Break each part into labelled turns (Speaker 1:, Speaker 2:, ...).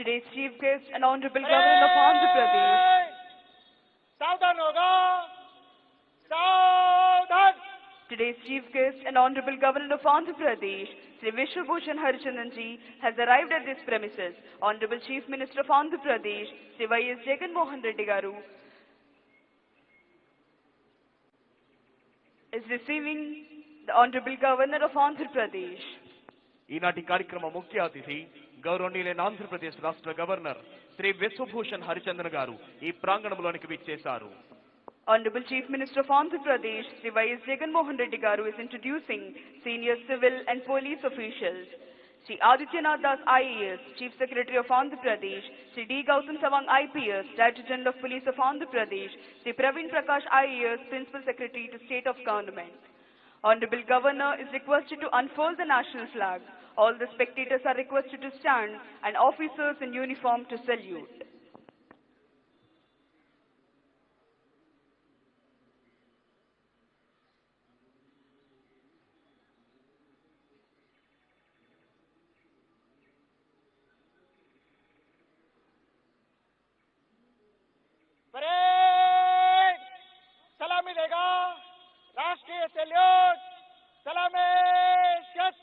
Speaker 1: Today's chief guest and Honorable Governor of Andhra Pradesh.
Speaker 2: सावधान होगा, सावधान.
Speaker 1: Today's chief guest and Honorable Governor of Andhra Pradesh, Sri Vishwabhushan Harichandanji, has arrived at this premises. Honorable Chief Minister of Andhra Pradesh, Sri Y.S. Jagan Mohan Reddy Garu, is receiving the Honorable Governor of Andhra Pradesh.
Speaker 3: ఈనాటి కార్యక్రమ ముఖ్య అతిథి గౌరవనీయులైన ఆంధ్రప్రదేశ్ రాష్ట్ర governor Shri Biswabhusan Harichandan గారు ఈ ప్రాంగణంలోనికి విచ్చేశారు.
Speaker 1: Honorable Chief Minister of Andhra Pradesh, Sri Y.S. Jagan Mohan Reddy Garu, is introducing senior civil and police officials. Sri Adityanath Das IAS, Chief Secretary of Andhra Pradesh, Sri D. Gautam Sawang IPS, Director General of Police of Andhra Pradesh, Sri Praveen Prakash IAS, Principal Secretary to State of Government. Honorable Governor is requested to unfurl the national flag. All the spectators are requested to stand and officers in uniform to salute.
Speaker 2: Parade सलामी देगा. राष्ट्रीय salute. सलामी शत.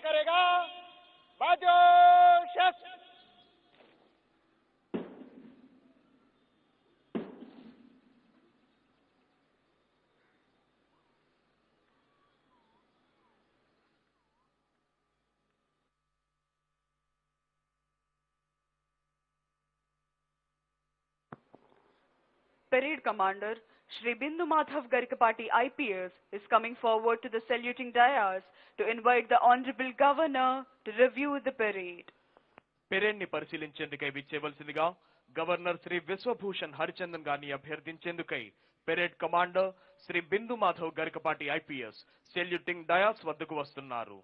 Speaker 2: करेगा. बाजू शस्त्र.
Speaker 1: Parade Commander Shri Bindu Madhav Garikapati IPS is coming forward to the saluting dais to invite the Honorable Governor to review the parade.
Speaker 3: Parade ని పరిశీలించేందుకై విచ్చేవలసిందిగా గవర్నర్ శ్రీ విశ్వభూషణ్ హరిచందన్ గారిని అభ్యర్థించేందుకై parade commander Shri Bindu Madhav Garikapati IPS saluting dais వద్దకు వస్తున్నారు.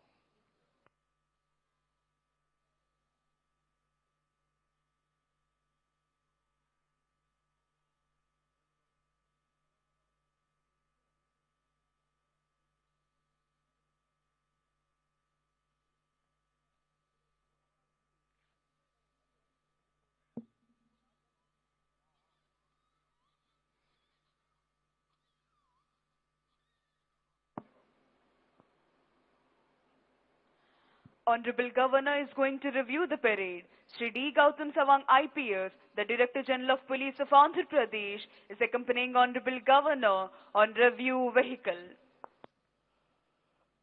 Speaker 1: Honorable Governor is going to review the parade. Sri D. Gautam Sawang IPS, the Director General of Police of Andhra Pradesh, is accompanying Honorable Governor on review vehicle.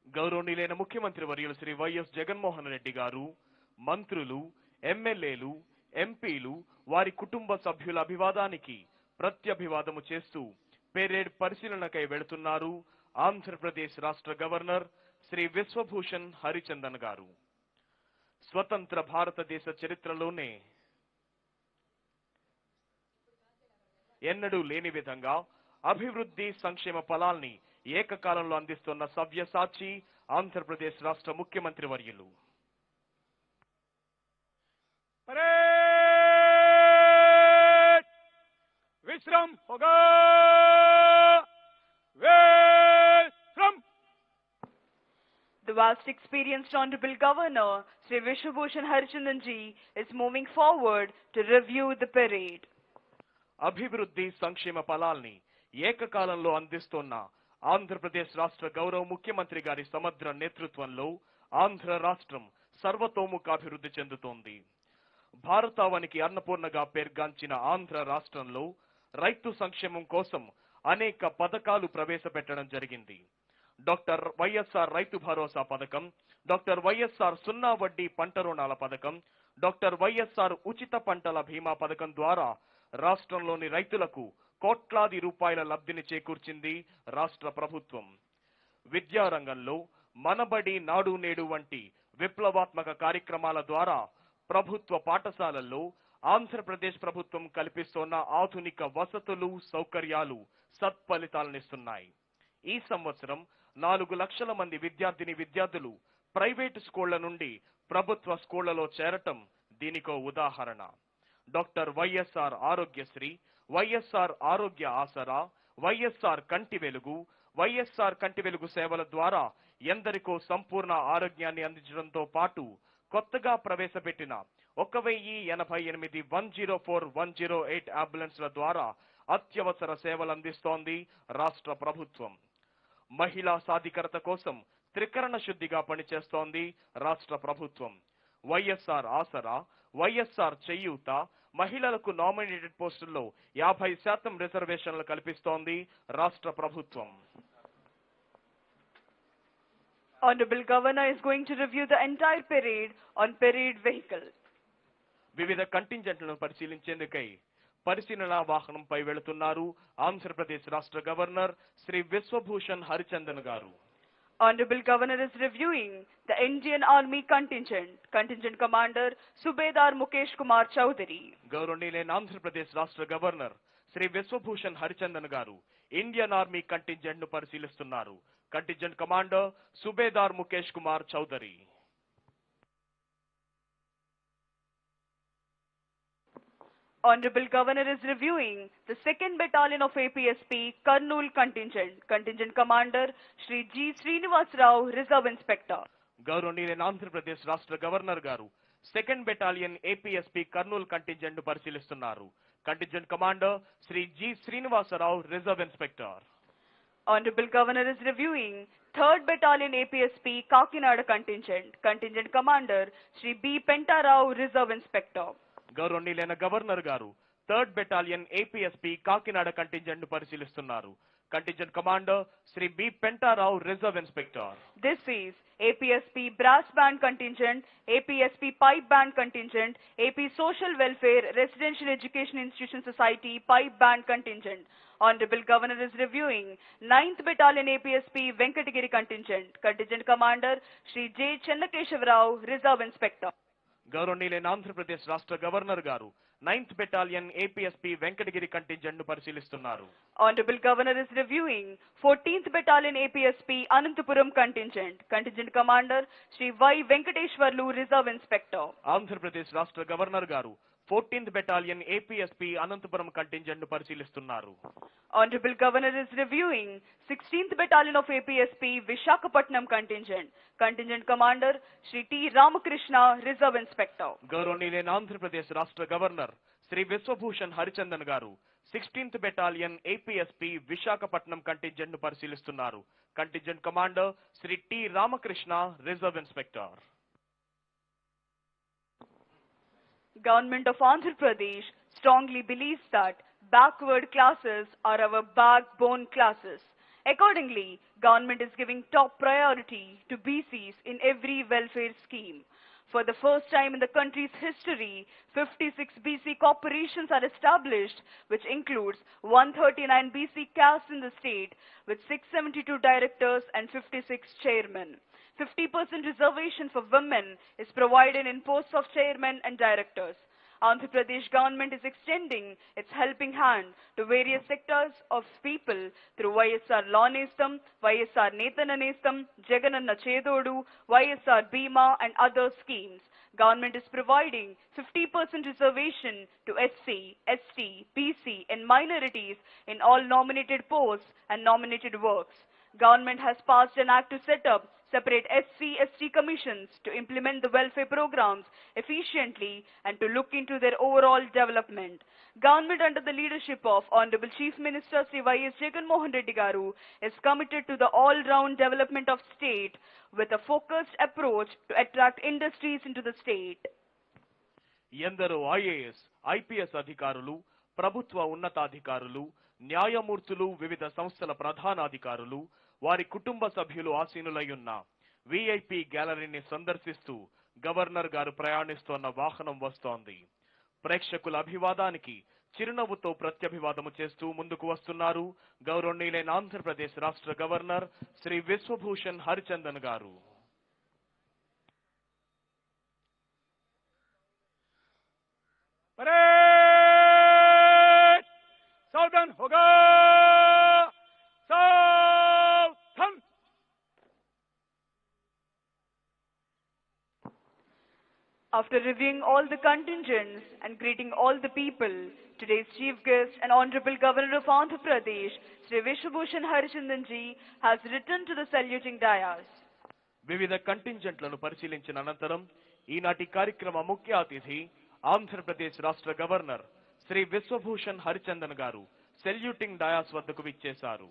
Speaker 3: గౌరవనీయులైన ముఖ్యమంత్రి వర్యులు Shri YS Jaganmohan Reddy గారు, మంత్రులు, ఎమ్మెల్యేలు, ఎంపీలు, వారి కుటుంబ సభ్యుల అభివాదానికి ప్రత్యభివాదము చేస్తూ పెరేడ్ పరిశీలనకై వెళుతున్నారు ఆంధ్రప్రదేశ్ రాష్ట్ర గవర్నర్ శ్రీ విశ్వభూషణ్ హరిచందన్ గారు. స్వతంత్ర భారతదేశ చరిత్రలోనే ఎన్నడూ లేని విధంగా అభివృద్ధి సంక్షేమ ఫలాల్ని ఏకకాలంలో అందిస్తున్న సవ్యసాచి ఆంధ్రప్రదేశ్ రాష్ట్ర ముఖ్యమంత్రి వర్యులు.
Speaker 2: విశ్రామ్ హోగా.
Speaker 1: The vast experienced Honorable Governor, Sri Vishwabhushan Harichandanji, is moving forward to review the parade.
Speaker 3: అభివృద్ధి సంక్షేమ ఫలాల్ని ఏకకాలంలో అందిస్తున్న ఆంధ్రప్రదేశ్ రాష్ట్ర గౌరవ ముఖ్యమంత్రి గారి సమగ్ర నేతృత్వంలో ఆంధ్ర రాష్ట్రం సర్వతోముఖాభివృద్ధి చెందుతోంది. భారతావనికి అన్నపూర్ణగా పేర్గాంచిన ఆంధ్ర రాష్ట్రంలో రైతు సంక్షేమం కోసం అనేక పథకాలు ప్రవేశపెట్టడం జరిగింది. డాక్టర్ వైఎస్ఆర్ రైతు భరోసా పథకం, డాక్టర్ వైఎస్ఆర్ సున్నా వడ్డీ పంట రుణాల పథకం, డాక్టర్ వైఎస్ఆర్ ఉచిత పంటల బీమా పథకం ద్వారా రాష్ట్రంలోని రైతులకు కోట్లాది రూపాయల లబ్ధిని చేకూర్చింది రాష్ట్ర ప్రభుత్వం. విద్యారంగంలో మనబడి నాడు నేడు వంటి విప్లవాత్మక కార్యక్రమాల ద్వారా ప్రభుత్వ పాఠశాలల్లో ఆంధ్రప్రదేశ్ ప్రభుత్వం కల్పిస్తున్న ఆధునిక వసతులు సౌకర్యాలు సత్ఫలితాలనిస్తున్నాయి. ఈ సంవత్సరం 4 లక్షల మంది విద్యార్థులు ప్రైవేటు స్కూళ్ల నుండి ప్రభుత్వ స్కూళ్లలో చేరటం దీనికో ఉదాహరణ. డాక్టర్ వైఎస్ఆర్ ఆరోగ్యశ్రీ, వైఎస్ఆర్ ఆరోగ్య ఆసరా, వైఎస్ఆర్ కంటి వెలుగు సేవల ద్వారా ఎందరికో సంపూర్ణ ఆరోగ్యాన్ని అందించడంతో పాటు కొత్తగా ప్రవేశపెట్టిన 1088 104 108 అంబులెన్స్ల ద్వారా అత్యవసర సేవలు అందిస్తోంది రాష్ట్ర ప్రభుత్వం. మహిళా సాధికారత కోసం త్రికరణ శుద్ధిగా పనిచేస్తోంది రాష్ట్ర ప్రభుత్వం. వైఎస్ఆర్ ఆసరా, వైఎస్ఆర్ చేయూత, మహిళలకు నామినేటెడ్ పోస్టుల్లో 50% రిజర్వేషన్లు కల్పిస్తోంది రాష్ట్ర ప్రభుత్వం.
Speaker 1: Honorable Governor is going to review the entire parade on parade vehicle.
Speaker 3: వివిధ కంటింజెంట్లను పరిశీలించేందుకై పరిశీలనా వాహనంపై వెళుతున్నారు ఆంధ్రప్రదేశ్ రాష్ట్ర గవర్నర్ శ్రీ విశ్వభూషణ్ హరిచందన్ గారు.
Speaker 1: Honorable Governor is reviewing the Indian Army Contingent Commander Subedar Mukesh Kumar Chowdhury.
Speaker 3: గౌరవనీయులైన ఆంధ్రప్రదేశ్ రాష్ట్ర గవర్నర్ శ్రీ విశ్వభూషణ్ హరిచందన్ గారు ఇండియన్ ఆర్మీ కంటింజెంట్ ను పరిశీలిస్తున్నారు. కంటింజెంట్ కమాండర్ సుబేదార్ Mukesh Kumar Choudhary.
Speaker 1: Honorable Governor is reviewing the 2nd Battalion of APSP Kurnool Contingent Commander Shri G. Srinivas Rao, Reserve Inspector.
Speaker 3: గౌరవనీయులైన ఆంధ్రప్రదేశ్ రాష్ట్ర governor గారు 2nd Battalion APSP Kurnool contingent ను పరిశీలిస్తున్నారు. Contingent commander Shri G Srinivasarao, reserve inspector.
Speaker 1: Honorable Governor is reviewing 3rd Battalion APSP Kakinada Contingent Commander Shri B. Pentarao, Reserve Inspector.
Speaker 3: గౌరవనీయులైన governor గారు 3rd Battalion APSP Kakinada contingent ను పరిశీలిస్తున్నారు. Contingent commander Shri B Pentarao, reserve inspector.
Speaker 1: This is APSP Brass Band Contingent, APSP Pipe Band Contingent, AP Social Welfare Residential Education Institution Society Pipe Band Contingent. Honorable Governor is reviewing 9th Battalion APSP Venkatagiri Contingent Commander Shri J. Chennakeshavarao, Reserve Inspector.
Speaker 3: గౌరవనీయులైన ఆంధ్రప్రదేశ్ రాష్ట్ర governor గారు 9th Battalion APSP Venkatagiri contingent ను పరిశీలిస్తున్నారు.
Speaker 1: Honorable Governor is reviewing 14th Battalion APSP Anantapuram Contingent Commander Shri Y. Venkateshwarlu, Reserve Inspector.
Speaker 3: Andhra Pradesh రాష్ట్ర governor గారు 14th Battalion APSP Anantapuram contingent ను పరిశీలిస్తున్నారు.
Speaker 1: Honorable Governor is reviewing 16th Battalion of APSP Vishakhapatnam Contingent Commander Shri T. Ramakrishna, Reserve Inspector.
Speaker 3: గౌరవనీయులైన ఆంధ్రప్రదేశ్ రాష్ట్ర governor Shri Biswabhusan Harichandan గారు 16th Battalion APSP Visakhapatnam contingent ను పరిశీలిస్తున్నారు. Contingent commander Shri T Ramakrishna, reserve inspector.
Speaker 1: Government of Andhra Pradesh strongly believes that backward classes are our backbone classes. Accordingly, government is giving top priority to BCs in every welfare scheme. For the first time in the country's history, 56 BC corporations are established, which includes 139 BC castes in the state, with 672 directors and 56 chairmen. 50% reservation for women is provided in posts of chairmen and directors. Andhra Pradesh government is extending its helping hand to various sectors of people through YSR Law Nestam, YSR Netana Nestam, Jagananna Chedodu, YSR Bima and other schemes. Government is providing 50% reservation to SC, ST, BC and minorities in all nominated posts and nominated works. Government has passed an act to set up separate SC/ST commissions to implement the welfare programs efficiently and to look into their overall development. Government under the leadership of Honorable Chief Minister Sri Y.S. Jagan Mohan Reddy Garu is committed to the all-round development of state with a focused approach to attract industries into the state.
Speaker 3: ఎందరో IAS IPS అధికారులు, ప్రభుత్వ ఉన్నతాధికారులు, న్యాయమూర్తులు, వివిధ సంస్థల ప్రధానాధికారులు, వారి కుటుంబ సభ్యులు ఆసీనులయ్యున్న విఐపి గ్యాలరీని సందర్శిస్తూ గవర్నర్ గారు ప్రయాణిస్తోన్న వాహనం వస్తోంది. ప్రేక్షకుల అభివాదానికి చిరునవ్వుతో ప్రత్యభివాదము చేస్తూ ముందుకు వస్తున్నారు గౌరవనీయులైన ఆంధ్రప్రదేశ్ రాష్ట్ర గవర్నర్ శ్రీ విశ్వభూషణ్ హరిచందన్ గారు.
Speaker 2: सावधान होगा, सावधान.
Speaker 1: After reviewing all the contingents and greeting all the people, today's chief guest and Honorable Governor of Andhra Pradesh, Sri Vishwabhushan Harichandan ji, has returned to the saluting dais.
Speaker 3: వివిధ కంటింజెంట్లను పరిశీలించిన అనంతరం ఈనాటి కార్యక్రమ ముఖ్య అతిథి ఆంధ్రప్రదేశ్ రాష్ట్ర గవర్నర్ శ్రీ విశ్వభూషణ్ హరిచందన్ గారు సెల్యూటింగ్ డయాస్ వద్దకు విచ్చేశారు.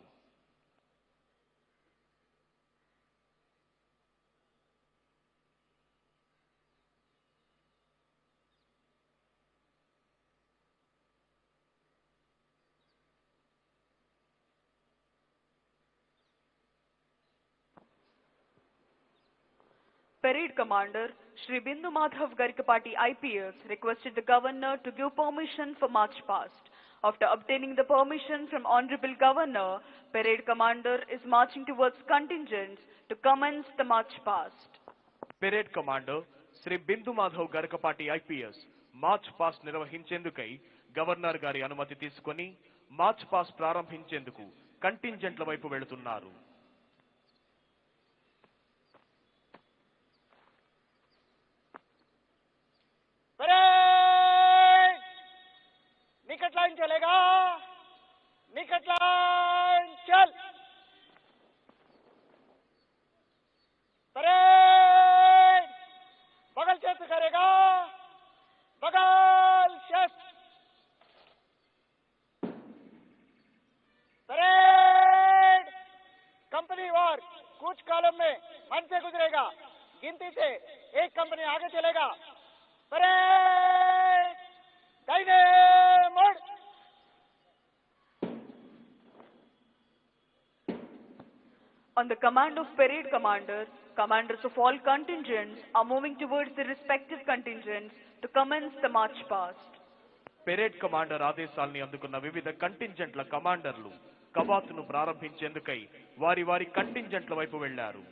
Speaker 1: Parade Commander Shri Bindu Madhav Garikapati IPS requested the Governor to give permission for march past. After obtaining the permission from Honorable Governor, Parade Commander is marching towards contingents to commence the march past.
Speaker 3: Parade commander Shri Bindu Madhav Garikapati IPS march past నిర్వహించేందుకై governor గారి అనుమతి తీసుకొని March past ప్రారంభించేందుకు కంటింజెంట్ల వైపు వెళుతున్నారు.
Speaker 2: निकट line चलेगा, निकट लाइन चल. परेड बगल क्षेत्र करेगा, बगल क्षेत्र. परेड कंपनी वार कुछ कॉलम में मन से गुजरेगा, गिनती से एक कंपनी आगे चलेगा. परेड दाहिने मोड़.
Speaker 1: On the command of Parade Commander, commanders of all contingents are moving towards their respective contingents to commence the march past.
Speaker 3: Parade commander ఆదేశాల్ని అందుకున్న వివిధ కంటింజెంట్ల కమాండర్లు కవాతును ప్రారంభించేందుకై వారి వారి కంటింజెంట్ల వైపు వెళ్లారు.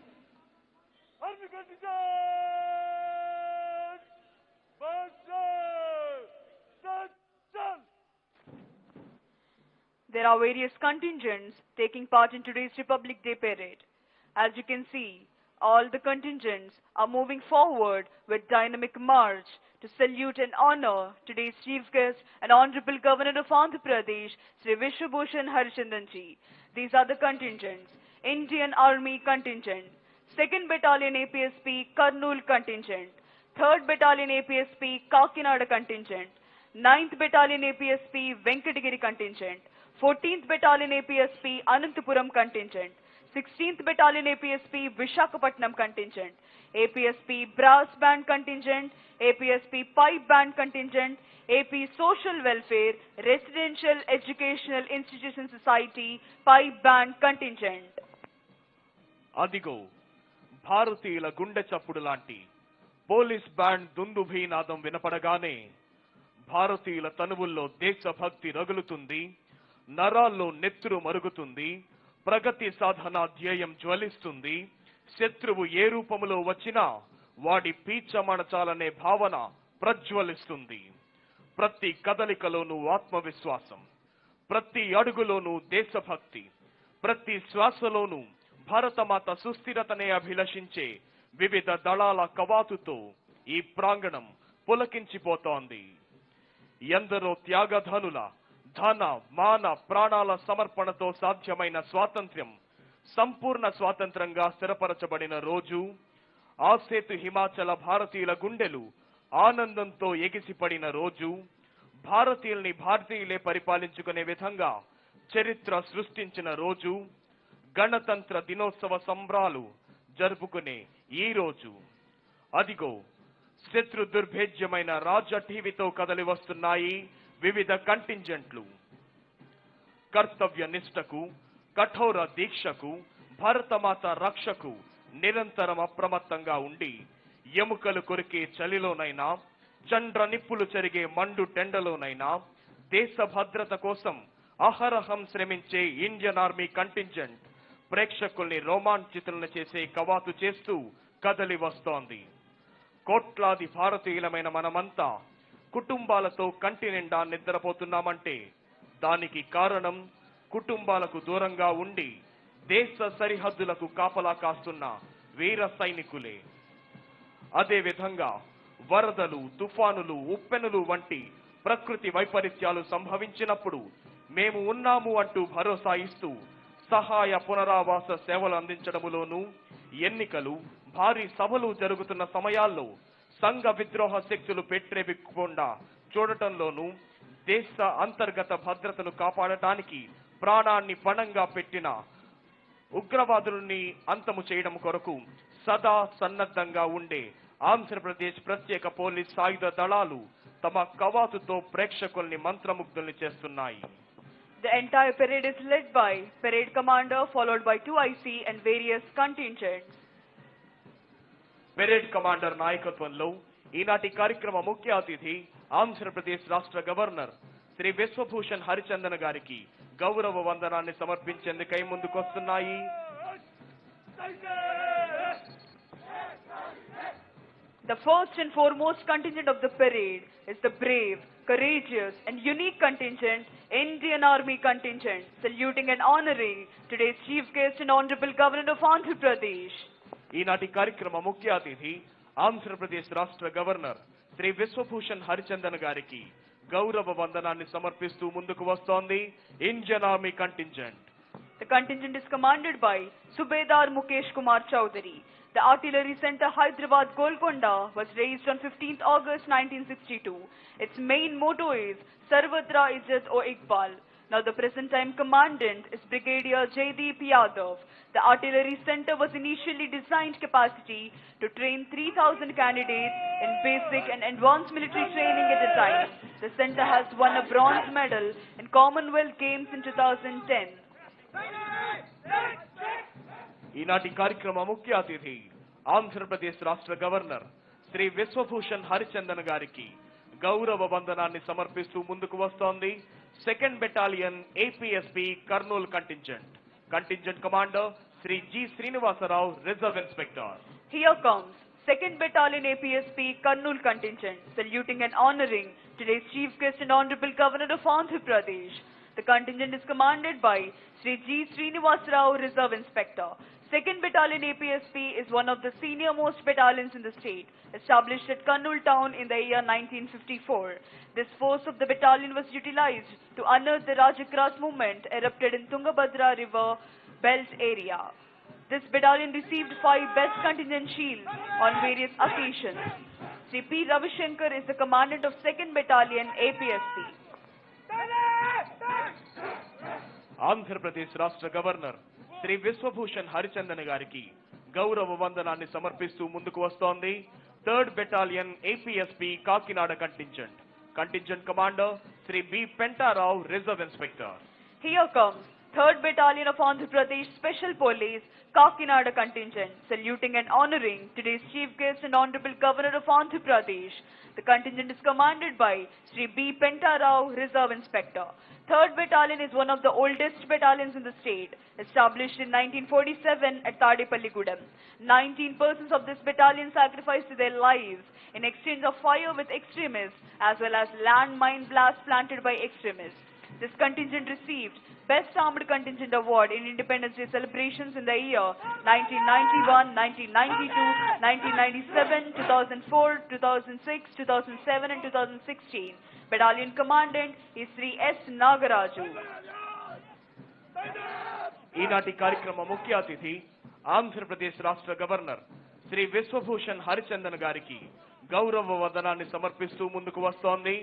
Speaker 1: There are various contingents taking part in today's Republic Day parade. As you can see, all the contingents are moving forward with dynamic march to salute and honor today's chief guest and Honorable Governor of Andhra Pradesh, Sri Vishwabhushan Harichandan ji. These are the contingents: Indian Army contingent, 2nd Battalion APSP Kurnool contingent, 3rd Battalion APSP Kakinada contingent, 9th Battalion APSP Venkatagiri contingent, 14th Battalion APSP Anantapuram contingent, 16th Battalion APSP Vishakhapatnam contingent, APSP Brass Band contingent, APSP Pipe Band contingent, AP Social Welfare Residential Educational Institution Society Pipe Band contingent.
Speaker 3: అదిగో భారతీయుల గుండె చప్పుడు లాంటి police band దుందుభీనాదం వినపడగానే భారతీయుల తనువుల్లో దేశభక్తి రగులుతుంది, నరాల్లో నెత్తురు మరుగుతుంది, ప్రగతి సాధన ధ్యేయం జ్వలిస్తుంది. శత్రువు ఏ రూపములో వచ్చినా వాడి పీచమణచాలనే భావన ప్రజ్వలిస్తుంది. ప్రతి కదలికలోనూ ఆత్మవిశ్వాసం, ప్రతి అడుగులోనూ దేశభక్తి, ప్రతి శ్వాసలోనూ భారతమాత సుస్థిరతనే అభిలషించే వివిధ దళాల కవాతుతో ఈ ప్రాంగణం పులకించిపోతోంది. ఎందరో త్యాగధనుల ధన మాన ప్రాణాల సమర్పణతో సాధ్యమైన స్వాతంత్ర్యం సంపూర్ణ స్వాతంత్రంగా స్థిరపరచబడిన రోజు, ఆసేతు హిమాచల భారతీయుల గుండెలు ఆనందంతో ఎగిసిపడిన రోజు, భారతీయుల్ని భారతీయులే పరిపాలించుకునే విధంగా చరిత్ర సృష్టించిన రోజు, గణతంత్ర దినోత్సవ సంబరాలు జరుపుకునే ఈ రోజు. అదిగో శత్రు దుర్భేద్యమైన రాజ టీవీతో కదలి వస్తున్నాయి వివిధ కంటింజెంట్లు. కర్తవ్య నిష్టకు, కఠోర దీక్షకు, భారతమాత రక్షకు నిరంతరం అప్రమత్తంగా ఉండి ఎముకలు కొరికే చలిలోనైనా, చండ్ర నిప్పులు చెరిగే మండు టెండలోనైనా దేశ భద్రత కోసం అహరహం శ్రమించే ఇండియన్ ఆర్మీ కంటింజెంట్ ప్రేక్షకుల్ని రోమాంచితులను చేసే కవాతు చేస్తూ కదలి వస్తోంది. కోట్లాది భారతీయులమైన మనమంతా కుటుంబాలతో కంటి నిండా నిద్రపోతున్నామంటే దానికి కారణం కుటుంబాలకు దూరంగా ఉండి దేశ సరిహద్దులకు కాపలా కాస్తున్న వీర సైనికులే. అదే విధంగా వరదలు, తుఫానులు, ఉప్పెనులు వంటి ప్రకృతి వైపరీత్యాలు సంభవించినప్పుడు మేము ఉన్నాము అంటూ భరోసా ఇస్తూ సహాయ పునరావాస సేవలు అందించడములోనూ, ఎన్నికలు, భారీ సభలు జరుగుతున్న సమయాల్లో సంఘ విద్రోహ శక్తులు పెట్టిరెవిక్కకుండా చూడటంలోనూ, దేశ అంతర్గత భద్రతను కాపాడటానికి ప్రాణాన్ని పణంగా పెట్టిన ఉగ్రవాదుల్ని అంతము చేయడం కొరకు సదా సన్నద్ధంగా ఉండే ఆంధ్రప్రదేశ్ ప్రత్యేక పోలీస్ సాయుధ దళాలు తమ కవాతుతో ప్రేక్షకుల్ని మంత్రముగ్ధుల్ని చేస్తున్నాయి.
Speaker 1: The entire parade is led by parade commander followed by 2 IC and various contingents.
Speaker 3: Parade commander నాయకత్వంలో ఈనాటి కార్యక్రమ ముఖ్య అతిథి ఆంధ్రప్రదేశ్ రాష్ట్ర గవర్నర్ శ్రీ విశ్వభూషణ్ హరిచందన్ గారికి గౌరవ వందనాన్ని సమర్పించేందుకై ముందుకొస్తున్నాయి.
Speaker 1: The first and foremost contingent of the parade is the brave, courageous and unique contingent, Indian Army contingent, saluting and honoring today's chief guest and honorable governor of Andhra Pradesh.
Speaker 3: ఈనాటి కార్యక్రమ ముఖ్య అతిథి ఆంధ్రప్రదేశ్ రాష్ట్ర governor Shri Biswabhusan Harichandan గారికి గౌరవ వందనాన్ని సమర్పిస్తూ ముందుకు వస్తోంది Indian army contingent.
Speaker 1: The contingent is commanded by Subedar Mukesh Kumar Chowdhury. The Artillery Center Hyderabad Golconda was raised on 15th August 1962. Its main motto is Sarvatra Izzat o Iqbal. Now the present time commandant is Brigadier Jaideep Yadav. The Artillery Center was initially designed capacity to train 3,000 candidates in basic and advanced military training at a time. The center has won a bronze medal in Commonwealth Games in 2010.
Speaker 3: ఈనాటి కార్యక్రమ ముఖ్య అతిథి ఆంధ్రప్రదేశ్ రాష్ట్ర governor Shri Biswabhusan Harichandan గారికి గౌరవ వందనాన్ని సమర్పిస్తూ ముందుకు వస్తోంది 2nd battalion APSP Kurnool contingent. Contingent commander Shri G Srinivasarao, reserve inspector.
Speaker 1: Here comes 2nd Battalion APSP Karnool contingent, saluting and honoring today's chief guest and honorable governor of Andhra Pradesh. The contingent is commanded by Sri G. Srinivas Rao, Reserve Inspector. 2nd Battalion APSP is one of the senior most battalions in the state, established at Karnool town in the year 1954. This force of the battalion was utilized to unearth the Rajagras movement erupted in Tungabhadra River Belt area. This battalion received 5 Best Contingent Shields on various occasions. Sri P. Ravishankar is the commandant of 2nd Battalion APSP.
Speaker 3: Andhra Pradesh రాష్ట్ర governor Shri Biswabhusan Harichandan గారికి గౌరవ వందనాన్ని సమర్పిస్తూ ముందుకు వస్తోంది 3rd battalion APSP Kakinada contingent. Contingent commander Shri B Pentarao, reserve inspector.
Speaker 1: Here comes 3rd Battalion of Andhra Pradesh Special Police Kakinada contingent, saluting and honoring today's chief guest and honorable governor of Andhra Pradesh. The contingent is commanded by Sri B. Pentarao, Reserve Inspector. 3rd Battalion is one of the oldest battalions in the state, established in 1947 at Tadepalligudem. 19 persons of this battalion sacrificed their lives in exchange of fire with extremists as well as landmine blasts planted by extremists. This contingent received Best Armed Contingent Award in Independence Day celebrations in the year 1991, 1992, 1997, 2004, 2006, 2007 and 2016. Battalion Commandant is Sri S. Nagaraju.
Speaker 3: ఈనాటి కార్యక్రమ ముఖ్య అతిథి ఆంధ్రప్రదేశ్ రాష్ట్ర governor Shri Biswabhusan Harichandan గారికి గౌరవ వందనాన్ని సమర్పిస్తూ ముందుకు వస్తోంది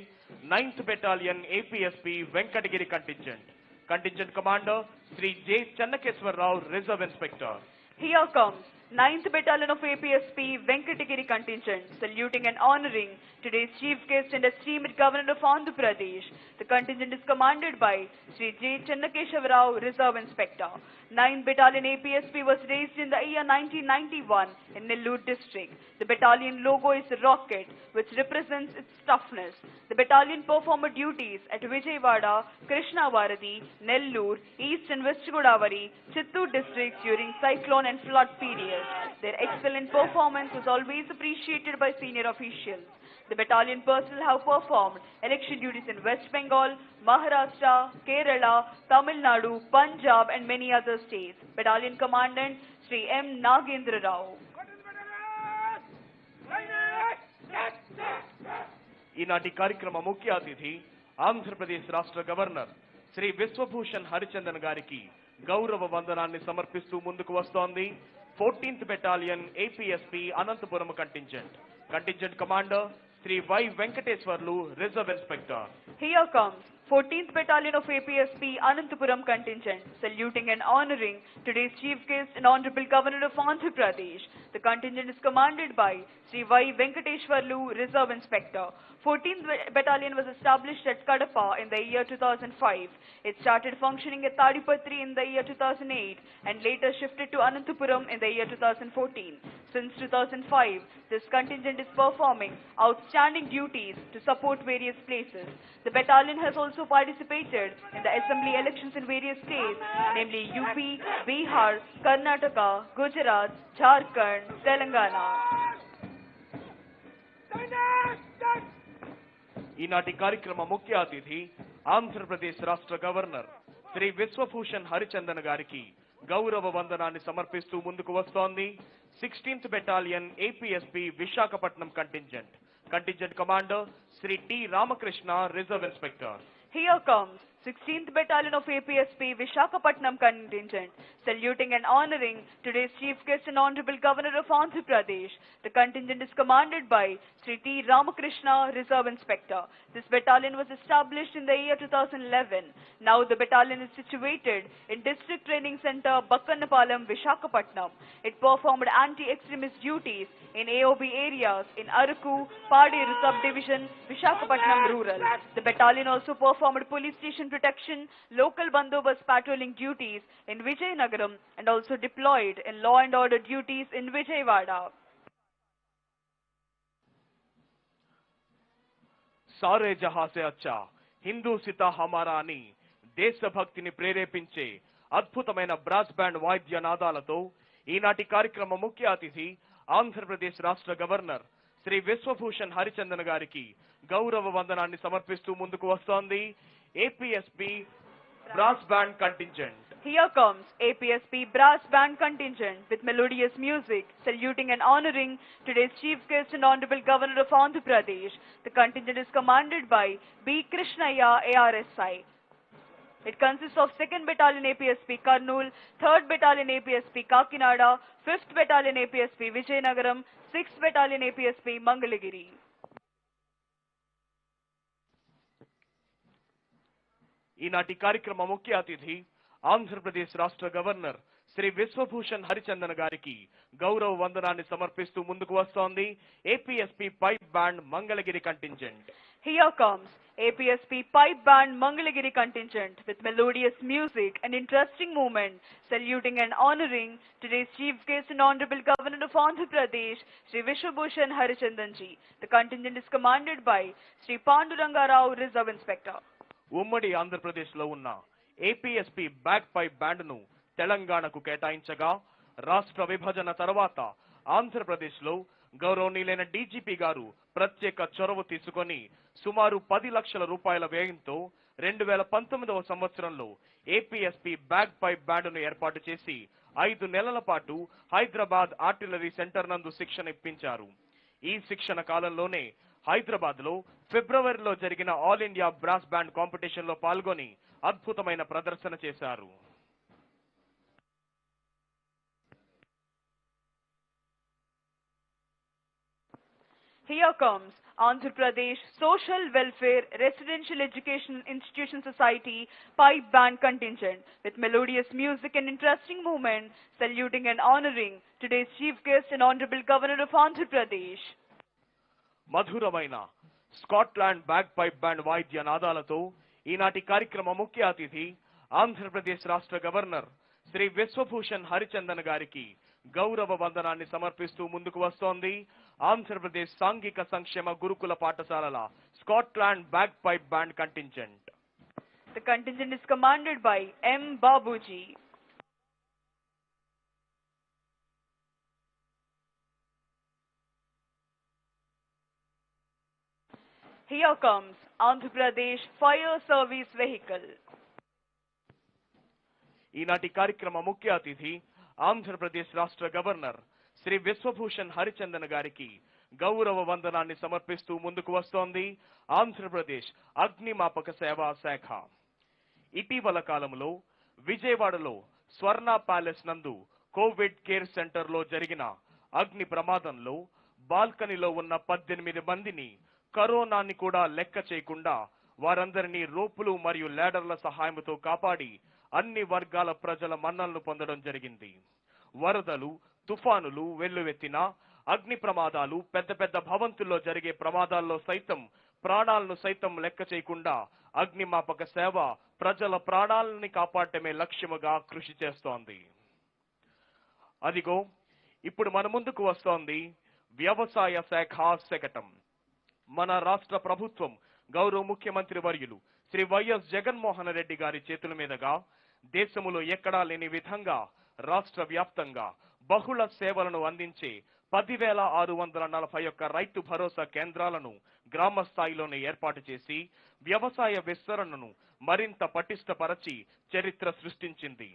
Speaker 3: 9th battalion APSP Venkatagiri contingent. Contingent commander Shri J Chennakeswararao, reserve inspector.
Speaker 1: Here comes 9th Battalion of APSP Venkatagiri contingent, saluting and honoring today's chief guest and esteemed Governor of Andhra Pradesh. The contingent is commanded by Sri J. Chennakeshav Rao, Reserve Inspector. 9th Battalion APSP was raised in the year 1991 in Nellore district. The battalion logo is a rocket, which represents its toughness. The battalion performed duties at Vijayawada, Krishnavaradhi, Nellore, East and West Godavari, Chittoor districts during cyclone and flood periods. Their excellent performance was always appreciated by senior officials. The battalion personnel have performed election duties in West Bengal, Maharashtra, Kerala, Tamil Nadu, Punjab and many other states. Battalion Commandant Sri M. Nagendra Rao.
Speaker 3: ఈనాటి కార్యక్రమ ముఖ్య అతిథి ఆంధ్రప్రదేశ్ రాష్ట్ర governor Shri Biswabhusan Harichandan గారికి గౌరవ వందనాన్ని సమర్పిస్తూ ముందుకు వస్తోంది 14th battalion APSP Anantapuram contingent commander Shri Y Venkateswarlu reserve inspector.
Speaker 1: Here comes 14th Battalion of APSP Anantapuram contingent, saluting and honoring today's chief guest and Honorable Governor of Andhra Pradesh. The contingent is commanded by Sri Y. Venkateshwarlu, Reserve Inspector. 14th Battalion was established at Kadapa in the year 2005. It started functioning at Tadipatri in the year 2008 and later shifted to Anantapuram in the year 2014. Since 2005, this contingent is performing outstanding duties to support various places. The battalion has also participated in the assembly elections in various states, namely UP, Bihar, Karnataka, Gujarat, Jharkhand, Telangana.
Speaker 3: ఈనాటి కార్యక్రమ ముఖ్య అతిథి ఆంధ్రప్రదేశ్ రాష్ట్ర governor Shri Biswabhusan Harichandan గారికి గౌరవ వందనాన్ని సమర్పిస్తూ ముందుకు వస్తోంది 16th battalion APSP Visakhapatnam contingent commander Shri T Ramakrishna, reserve inspector.
Speaker 1: Here comes 16th Battalion of APSP Visakhapatnam contingent, saluting and honoring today's chief guest and Honorable Governor of Andhra Pradesh. The contingent is commanded by Sri T. Ramakrishna, Reserve Inspector. This battalion was established in the year 2011. Now the battalion is situated in District Training Center, Bakkannapalam, Visakhapatnam. It performed anti-extremist duties in AOB areas in Araku, Paderu Subdivision, Visakhapatnam Rural. The battalion also performed police station protection, local bandobast patrolling duties in Vijayanagaram and also deployed in law and order duties in Vijayawada.
Speaker 3: సారే జహా సే అచ్చా హిందూ సితా హమారా అని దేశభక్తిని ప్రేరేపించే అద్భుతమైన brass band వాయిద్య నాదాలతో ఈనాటి కార్యక్రమ ముఖ్య అతిథి ఆంధ్రప్రదేశ్ రాష్ట్ర గవర్నర్ శ్రీ విశ్వభూషణ్ హరిచందన్ గారికి గౌరవ వందనాన్ని సమర్పిస్తూ ముందుకు వస్తోంది APSP Brass Band Contingent.
Speaker 1: Here comes APSP Brass Band Contingent with melodious music, saluting and honoring today's chief guest and Honorable Governor of Andhra Pradesh. The contingent is commanded by B. Krishnaya, ARSI. It consists of 2nd Battalion APSP Kurnool, 3rd Battalion APSP Kakinada, 5th Battalion APSP Vijayanagaram, 6th Battalion APSP Mangalagiri.
Speaker 3: ఈనాటి కార్యక్రమ ముఖ్య అతిథి ఆంధ్రప్రదేశ్ రాష్ట్ర governor Shri Biswabhusan Harichandan గారికి గౌరవ వందనాన్ని సమర్పిస్తూ ముందుకు వస్తోంది APSP pipe band Mangalagiri contingent.
Speaker 1: Here comes APSP Pipe Band Mangalagiri contingent with melodious music and interesting movement, saluting and honoring today's chief guest and Honorable Governor of Andhra Pradesh, Sri Vishwabhushan Harichandan ji. The contingent is commanded by Sri Panduranga Rao, Reserve Inspector.
Speaker 3: ఉమ్మడి ఆంధ్రప్రదేశ్ లో ఉన్న APSP back pipe band ను తెలంగాణకు కేటాయించగా రాష్ట్ర విభజన తర్వాత ఆంధ్రప్రదేశ్ లో గౌరవనీయులైన డీజీపీ గారు ప్రత్యేక చొరవ తీసుకొని సుమారు 10 లక్షల రూపాయల వ్యయంతో 2019వ సంవత్సరంలో ఏపీఎస్పీ బ్యాక్ పైప్ బ్యాండ్ ను ఏర్పాటు చేసి 5 నెలల పాటు హైదరాబాద్ ఆర్టిలరీ సెంటర్ నందు శిక్షణ ఇప్పించారు. ఈ శిక్షణ కాలంలోనే హైదరాబాద్ లో ఫిబ్రవరిలో జరిగిన all India brass band competition లో పాల్గొని అద్భుతమైన ప్రదర్శన చేశారు.
Speaker 1: Here comes Andhra Pradesh Social Welfare Residential Education Institution Society pipe band contingent with melodious music and interesting movement, saluting and honoring today's chief guest and Honorable Governor of Andhra Pradesh.
Speaker 3: మధురమైన Scotland bag pipe band వాయిద్య నాదాలతో ఈనాటి కార్యక్రమ ముఖ్య అతిథి ఆంధ్రప్రదేశ్ రాష్ట్ర governor Shri Biswabhusan Harichandan గారికి గౌరవ వందనాన్ని సమర్పిస్తూ ముందుకు వస్తోంది ఆంధ్రప్రదేశ్ సాంఘిక సంక్షేమ గురుకుల పాఠశాలల Scotland bag pipe band contingent.
Speaker 1: The contingent is commanded by M. Babuji. Here comes Andhra Pradesh Fire Service Vehicle.
Speaker 3: ఈనాటి కార్యక్రమ ముఖ్య అతిథి ఆంధ్రప్రదేశ్ రాష్ట్ర గవర్నర్ శ్రీ విశ్వభూషణ్ హరిచందన్ గారికి గౌరవ వందనాన్ని సమర్పిస్తూ ముందుకు వస్తోంది ఆంధ్రప్రదేశ్ అగ్నిమాపక సేవా శాఖ. ఇటీవల కాలంలో విజయవాడలో స్వర్ణ ప్యాలెస్ నందు కోవిడ్ కేర్ సెంటర్ లో జరిగిన అగ్ని ప్రమాదంలో బాల్కనీలో ఉన్న 18 మందిని కరోనాని కూడా లెక్క చేయకుండా వారందరినీ రోపులు మరియు లేడర్ల సహాయంతో కాపాడి అన్ని వర్గాల ప్రజల మన్ననలు పొందడం జరిగింది. వరదలు, తుఫానులు వెల్లువెత్తినా, అగ్ని ప్రమాదాలు, పెద్ద పెద్ద భవంతుల్లో జరిగే ప్రమాదాల్లో సైతం ప్రాణాలను సైతం లెక్క చేయకుండా అగ్నిమాపక సేవ ప్రజల ప్రాణాలని కాపాడటమే లక్ష్యముగా కృషి చేస్తోంది. అదిగో ఇప్పుడు మన ముందుకు వస్తోంది వ్యవసాయ శాఖ శకటం. మన రాష్ట్ర ప్రభుత్వం గౌరవ ముఖ్యమంత్రి వర్యులు శ్రీ వైఎస్ జగన్మోహన్ రెడ్డి గారి చేతుల మీదుగా దేశములో ఎక్కడా లేని విధంగా రాష్ట్ర వ్యాప్తంగా బహుళ సేవలను అందించే 10,641 రైతు భరోసా కేంద్రాలను గ్రామ స్థాయిలోనే ఏర్పాటు చేసి వ్యవసాయ విస్తరణను మరింత పటిష్టపరచి చరిత్ర సృష్టించింది.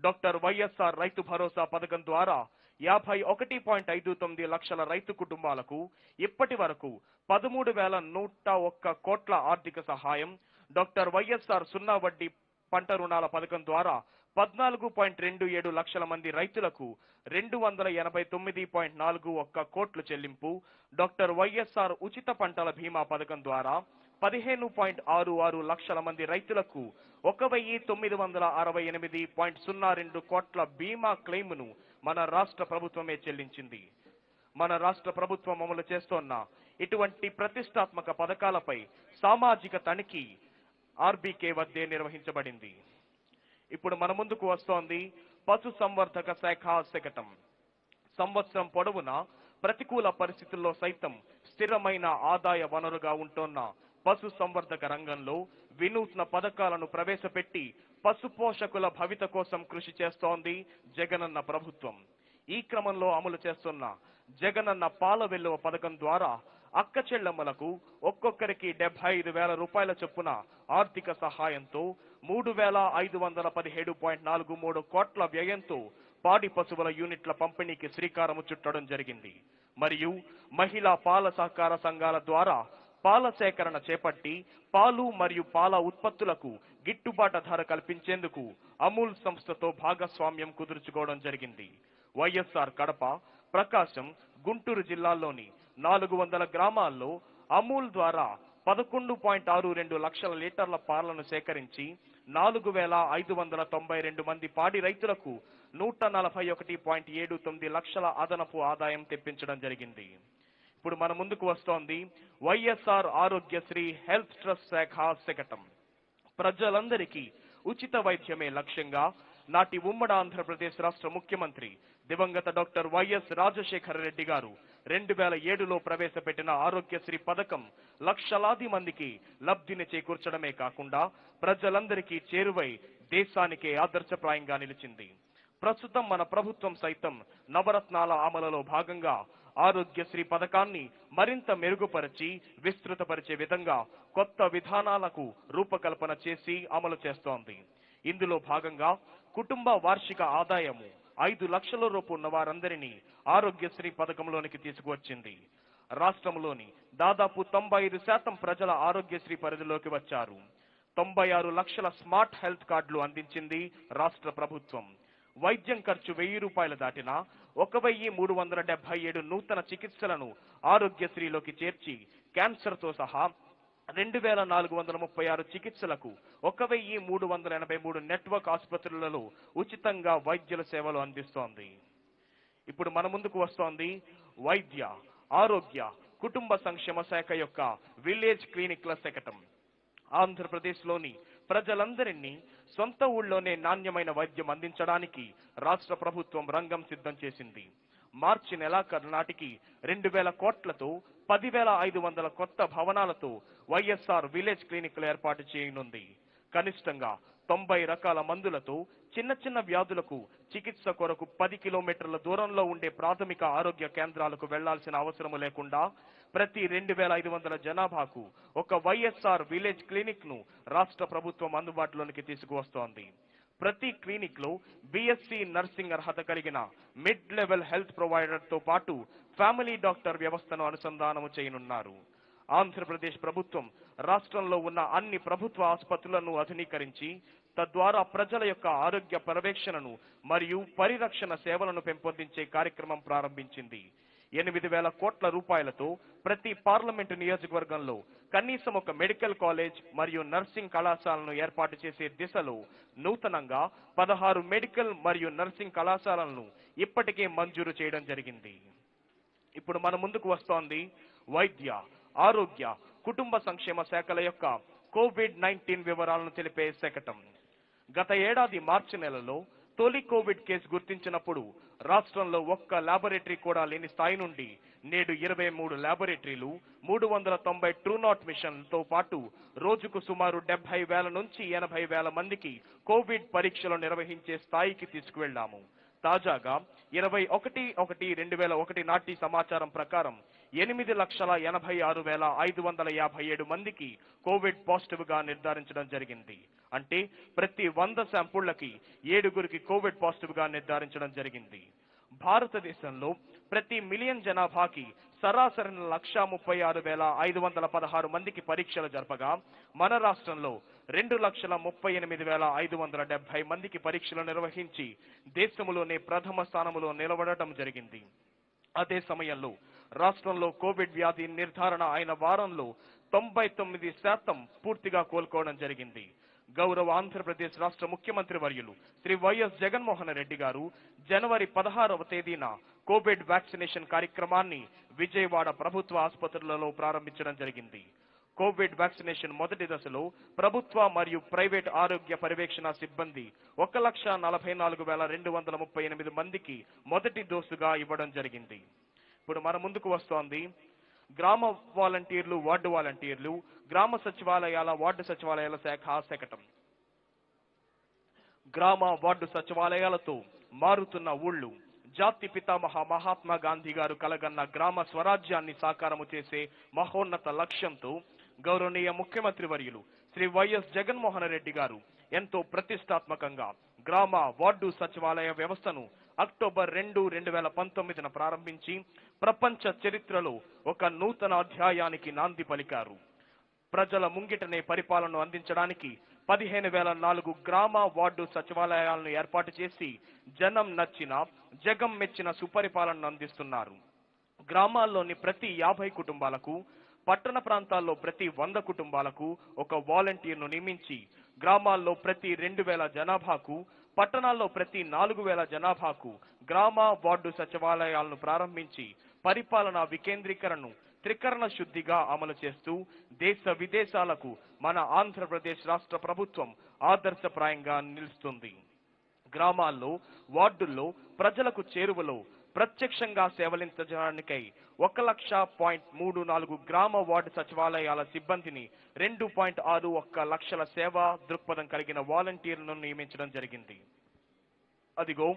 Speaker 3: డాక్టర్ వైఎస్ఆర్ రైతు భరోసా పథకం ద్వారా 51.59 లక్షల రైతు కుటుంబాలకు ఇప్పటి వరకు 13,101 కోట్ల ఆర్థిక సహాయం, డాక్టర్ వైఎస్ఆర్ సున్నా వడ్డీ పంట రుణాల పథకం ద్వారా 14.27 లక్షల మంది రైతులకు 289.41 కోట్లు చెల్లింపు, డాక్టర్ వైఎస్ఆర్ ఉచిత పంటల బీమా పథకం ద్వారా 15.66 లక్షల మంది రైతులకు 1,968.02 కోట్ల బీమా క్లెయిమ్ను మన రాష్ట్ర ప్రభుత్వమే చెల్లించింది. మన రాష్ట్ర ప్రభుత్వం అమలు చేస్తోన్న ఇటువంటి ప్రతిష్టాత్మక పథకాలపై సామాజిక తనిఖీ ఆర్బీకే వద్దే నిర్వహించబడింది. ఇప్పుడు మన ముందుకు వస్తోంది పశు సంవర్ధక శాఖ శకటం. సంవత్సరం పొడవునా ప్రతికూల పరిస్థితుల్లో సైతం స్థిరమైన ఆదాయ వనరుగా ఉంటోన్న పశు సంవర్ధక రంగంలో వినూత్న పథకాలను ప్రవేశపెట్టి పశు పోషకుల భవిత కోసం కృషి చేస్తోంది జగనన్న ప్రభుత్వం. ఈ క్రమంలో అమలు చేస్తున్న జగనన్న పాల వెల్లువ పథకం ద్వారా అక్క చెల్లెమ్మలకు ఒక్కొక్కరికి 75,000 రూపాయల చొప్పున ఆర్థిక సహాయంతో 3,517.43 కోట్ల వ్యయంతో పాడి పశువుల యూనిట్ల పంపిణీకి శ్రీకారం చుట్టడం జరిగింది. మరియు మహిళా పాల సహకార సంఘాల ద్వారా పాల సేకరణ చేపట్టి పాలు మరియు పాల ఉత్పత్తులకు గిట్టుబాటు ధర కల్పించేందుకు అమూల్ సంస్థతో భాగస్వామ్యం కుదుర్చుకోవడం జరిగింది. వైఎస్ఆర్ కడప, ప్రకాశం, గుంటూరు జిల్లాల్లోని 400 గ్రామాల్లో అమూల్ ద్వారా 11.62 లక్షల లీటర్ల పాలను సేకరించి 4,592 మంది పాడి రైతులకు 141.79 లక్షల అదనపు ఆదాయం తెప్పించడం జరిగింది. ఇప్పుడు మన ముందుకు వస్తోంది వైఎస్ఆర్ ఆరోగ్యశ్రీ హెల్త్ ట్రస్ట్ శాఖ శకటం. ప్రజలందరికీ ఉచిత వైద్యమే లక్ష్యంగా నాటి ఉమ్మడి ఆంధ్రప్రదేశ్ రాష్ట్ర ముఖ్యమంత్రి దివంగత డాక్టర్ వైఎస్ రాజశేఖర రెడ్డి గారు 2007లో ప్రవేశపెట్టిన ఆరోగ్యశ్రీ పథకం లక్షలాది మందికి లబ్ధిని చేకూర్చడమే కాకుండా ప్రజలందరికీ చేరువై దేశానికే ఆదర్శప్రాయంగా నిలిచింది. ప్రస్తుతం మన ప్రభుత్వం సైతం నవరత్నాల అమలులో భాగంగా ఆరోగ్యశ్రీ పథకాన్ని మరింత మెరుగుపరిచి విస్తృతపరిచే విధంగా కొత్త విధానాలకు రూపకల్పన చేసి అమలు చేస్తోంది. ఇందులో భాగంగా కుటుంబ వార్షిక ఆదాయము 5 లక్షల రూపాయలు ఉన్న వారందరినీ ఆరోగ్యశ్రీ పథకంలోనికి తీసుకువచ్చింది. రాష్ట్రంలోని దాదాపు 95% ప్రజల ఆరోగ్యశ్రీ పరిధిలోకి వచ్చారు. 96 లక్షల స్మార్ట్ హెల్త్ కార్డులు అందించింది రాష్ట్ర ప్రభుత్వం. వైద్యం ఖర్చు 1000 రూపాయలు దాటినా 1377 నూతన చికిత్సలను ఆరోగ్యశ్రీలోకి చేర్చి క్యాన్సర్తో సహా 2436 చికిత్సలకు 1383 నెట్వర్క్ ఆసుపత్రులలో ఉచితంగా వైద్యుల సేవలు అందిస్తోంది. ఇప్పుడు మన ముందుకు వస్తోంది వైద్య ఆరోగ్య కుటుంబ సంక్షేమ శాఖ యొక్క విలేజ్ క్లినిక్ల శకటం. ఆంధ్రప్రదేశ్లోని ప్రజలందరినీ సొంత ఊళ్ళోనే నాణ్యమైన వైద్యం అందించడానికి రాష్ట్ర ప్రభుత్వం రంగం సిద్ధం చేసింది. మార్చి నెలాఖరు నాటికి 2000 కోట్లతో 10,500 కొత్త భవనాలతో వైఎస్ఆర్ విలేజ్ క్లినిక్లు ఏర్పాటు చేయనుంది. కనిష్టంగా 90 రకాల మందులతో చిన్న చిన్న వ్యాధులకు చికిత్స కొరకు 10 కిలోమీటర్ల దూరంలో ఉండే ప్రాథమిక ఆరోగ్య కేంద్రాలకు వెళ్లాల్సిన అవసరం లేకుండా ప్రతి 2500 జనాభాకు ఒక వైఎస్ఆర్ విలేజ్ క్లినిక్ ను రాష్ట్ర ప్రభుత్వం అందుబాటులోనికి తీసుకువస్తోంది. ప్రతి క్లినిక్ లో బిఎస్సి నర్సింగ్ అర్హత కలిగిన మిడ్ లెవెల్ హెల్త్ ప్రొవైడర్ తో పాటు ఫ్యామిలీ డాక్టర్ వ్యవస్థను అనుసంధానం చేయనున్నారు. ఆంధ్రప్రదేశ్ ప్రభుత్వం రాష్ట్రంలో ఉన్న అన్ని ప్రభుత్వ ఆసుపత్రులను ఆధునీకరించి తద్వారా ప్రజల యొక్క ఆరోగ్య పర్యవేక్షణను మరియు పరిరక్షణ సేవలను పెంపొందించే కార్యక్రమం ప్రారంభించింది. 8,000 కోట్ల రూపాయలతో ప్రతి పార్లమెంటు నియోజకవర్గంలో కనీసం ఒక మెడికల్ కాలేజ్ మరియు నర్సింగ్ కళాశాలను ఏర్పాటు చేసే దిశలో నూతనంగా 16 మెడికల్ మరియు నర్సింగ్ కళాశాలలను ఇప్పటికే మంజూరు చేయడం జరిగింది. ఇప్పుడు మన ముందుకు వస్తోంది వైద్య ఆరోగ్య కుటుంబ సంక్షేమ శాఖల యొక్క కోవిడ్-19 వివరాలను తెలిపే శకటం. గత ఏడాది మార్చి నెలలో తొలి కోవిడ్ కేసు గుర్తించినప్పుడు రాష్ట్రంలో ఒక్క ల్యాబొరేటరీ కూడా లేని స్థాయి నుండి నేడు 23 ల్యాబొరేటరీలు 390 ట్రూనాట్ మిషన్లతో పాటు రోజుకు సుమారు 70,000 నుంచి 80,000 మందికి కోవిడ్ పరీక్షలు నిర్వహించే స్థాయికి తీసుకువెళ్లాము. తాజాగా 21/1/2001 నాటి సమాచారం ప్రకారం 8,86,557 మందికి కోవిడ్ పాజిటివ్ గా నిర్ధారించడం జరిగింది. అంటే ప్రతి 100 శాంపుళ్లకి 7గురికి కోవిడ్ పాజిటివ్ గా నిర్ధారించడం జరిగింది. భారతదేశంలో ప్రతి మిలియన్ జనాభాకి సరాసరి 136,516 మందికి పరీక్షలు జరపగా మన రాష్ట్రంలో 2,38,570 మందికి పరీక్షలు నిర్వహించి దేశంలోనే ప్రథమ స్థానంలో నిలబడటం జరిగింది. అదే సమయంలో రాష్ట్రంలో కోవిడ్ వ్యాధి నిర్ధారణ అయిన వారంలో 99% పూర్తిగా కోలుకోవడం జరిగింది. గౌరవ ఆంధ్రప్రదేశ్ రాష్ట్ర ముఖ్యమంత్రి వర్యులు శ్రీ వైఎస్ జగన్మోహన్ రెడ్డి గారు జనవరి 16వ తేదీన కోవిడ్ వ్యాక్సినేషన్ కార్యక్రమాన్ని విజయవాడ ప్రభుత్వ ఆసుపత్రులలో ప్రారంభించడం జరిగింది. కోవిడ్ వ్యాక్సినేషన్ మొదటి దశలో ప్రభుత్వ మరియు ప్రైవేట్ ఆరోగ్య పర్యవేక్షణ సిబ్బంది 1,44,238 మందికి మొదటి డోసుగా ఇవ్వడం జరిగింది. ఇప్పుడు మన ముందుకు వస్తోంది గ్రామ వాలంటీర్లు వార్డు వాలంటీర్లు గ్రామ సచివాలయాల వార్డు సచివాలయాల శాఖ శకటం. గ్రామ వార్డు సచివాలయాలతో మారుతున్న ఊళ్ళు జాతి పితామహ మహాత్మా గాంధీ గారు కలగన్న గ్రామ స్వరాజ్యాన్ని సాకారము చేసే మహోన్నత లక్ష్యంతో గౌరవనీయ ముఖ్యమంత్రి వర్యులు శ్రీ వైఎస్ జగన్మోహన్ రెడ్డి గారు ఎంతో ప్రతిష్టాత్మకంగా గ్రామ వార్డు సచివాలయ వ్యవస్థను అక్టోబర్ 2, 2019 ప్రారంభించి ప్రపంచ చరిత్రలో ఒక నూతన అధ్యాయానికి నాంది పలికారు. ప్రజల ముంగిటనే పరిపాలనను అందించడానికి 15,004 గ్రామ వార్డు సచివాలయాలను ఏర్పాటు చేసి జనం నచ్చిన జగం మెచ్చిన సుపరిపాలనను అందిస్తున్నారు. గ్రామాల్లోని ప్రతి 50 కుటుంబాలకు పట్టణ ప్రాంతాల్లో ప్రతి 100 కుటుంబాలకు ఒక వాలంటీర్ను నియమించి గ్రామాల్లో ప్రతి 2,000 జనాభాకు పట్టణాల్లో ప్రతి 4,000 జనాభాకు గ్రామ వార్డు సచివాలయాలను ప్రారంభించి పరిపాలనా వికేంద్రీకరణను త్రికరణ శుద్ధిగా అమలు చేస్తూ దేశ విదేశాలకు మన ఆంధ్రప్రదేశ్ రాష్ట్ర ప్రభుత్వం ఆదర్శప్రాయంగా నిలుస్తుంది. గ్రామాల్లో వార్డుల్లో ప్రజలకు చేరువలో ప్రత్యక్షంగా సేవలించడానికై 1,34 గ్రామ వార్డు సచివాలయాల సిబ్బందిని 2.61 లక్షల సేవా దృక్పథం కలిగిన వాలంటీర్లను నియమించడం జరిగింది. అదిగో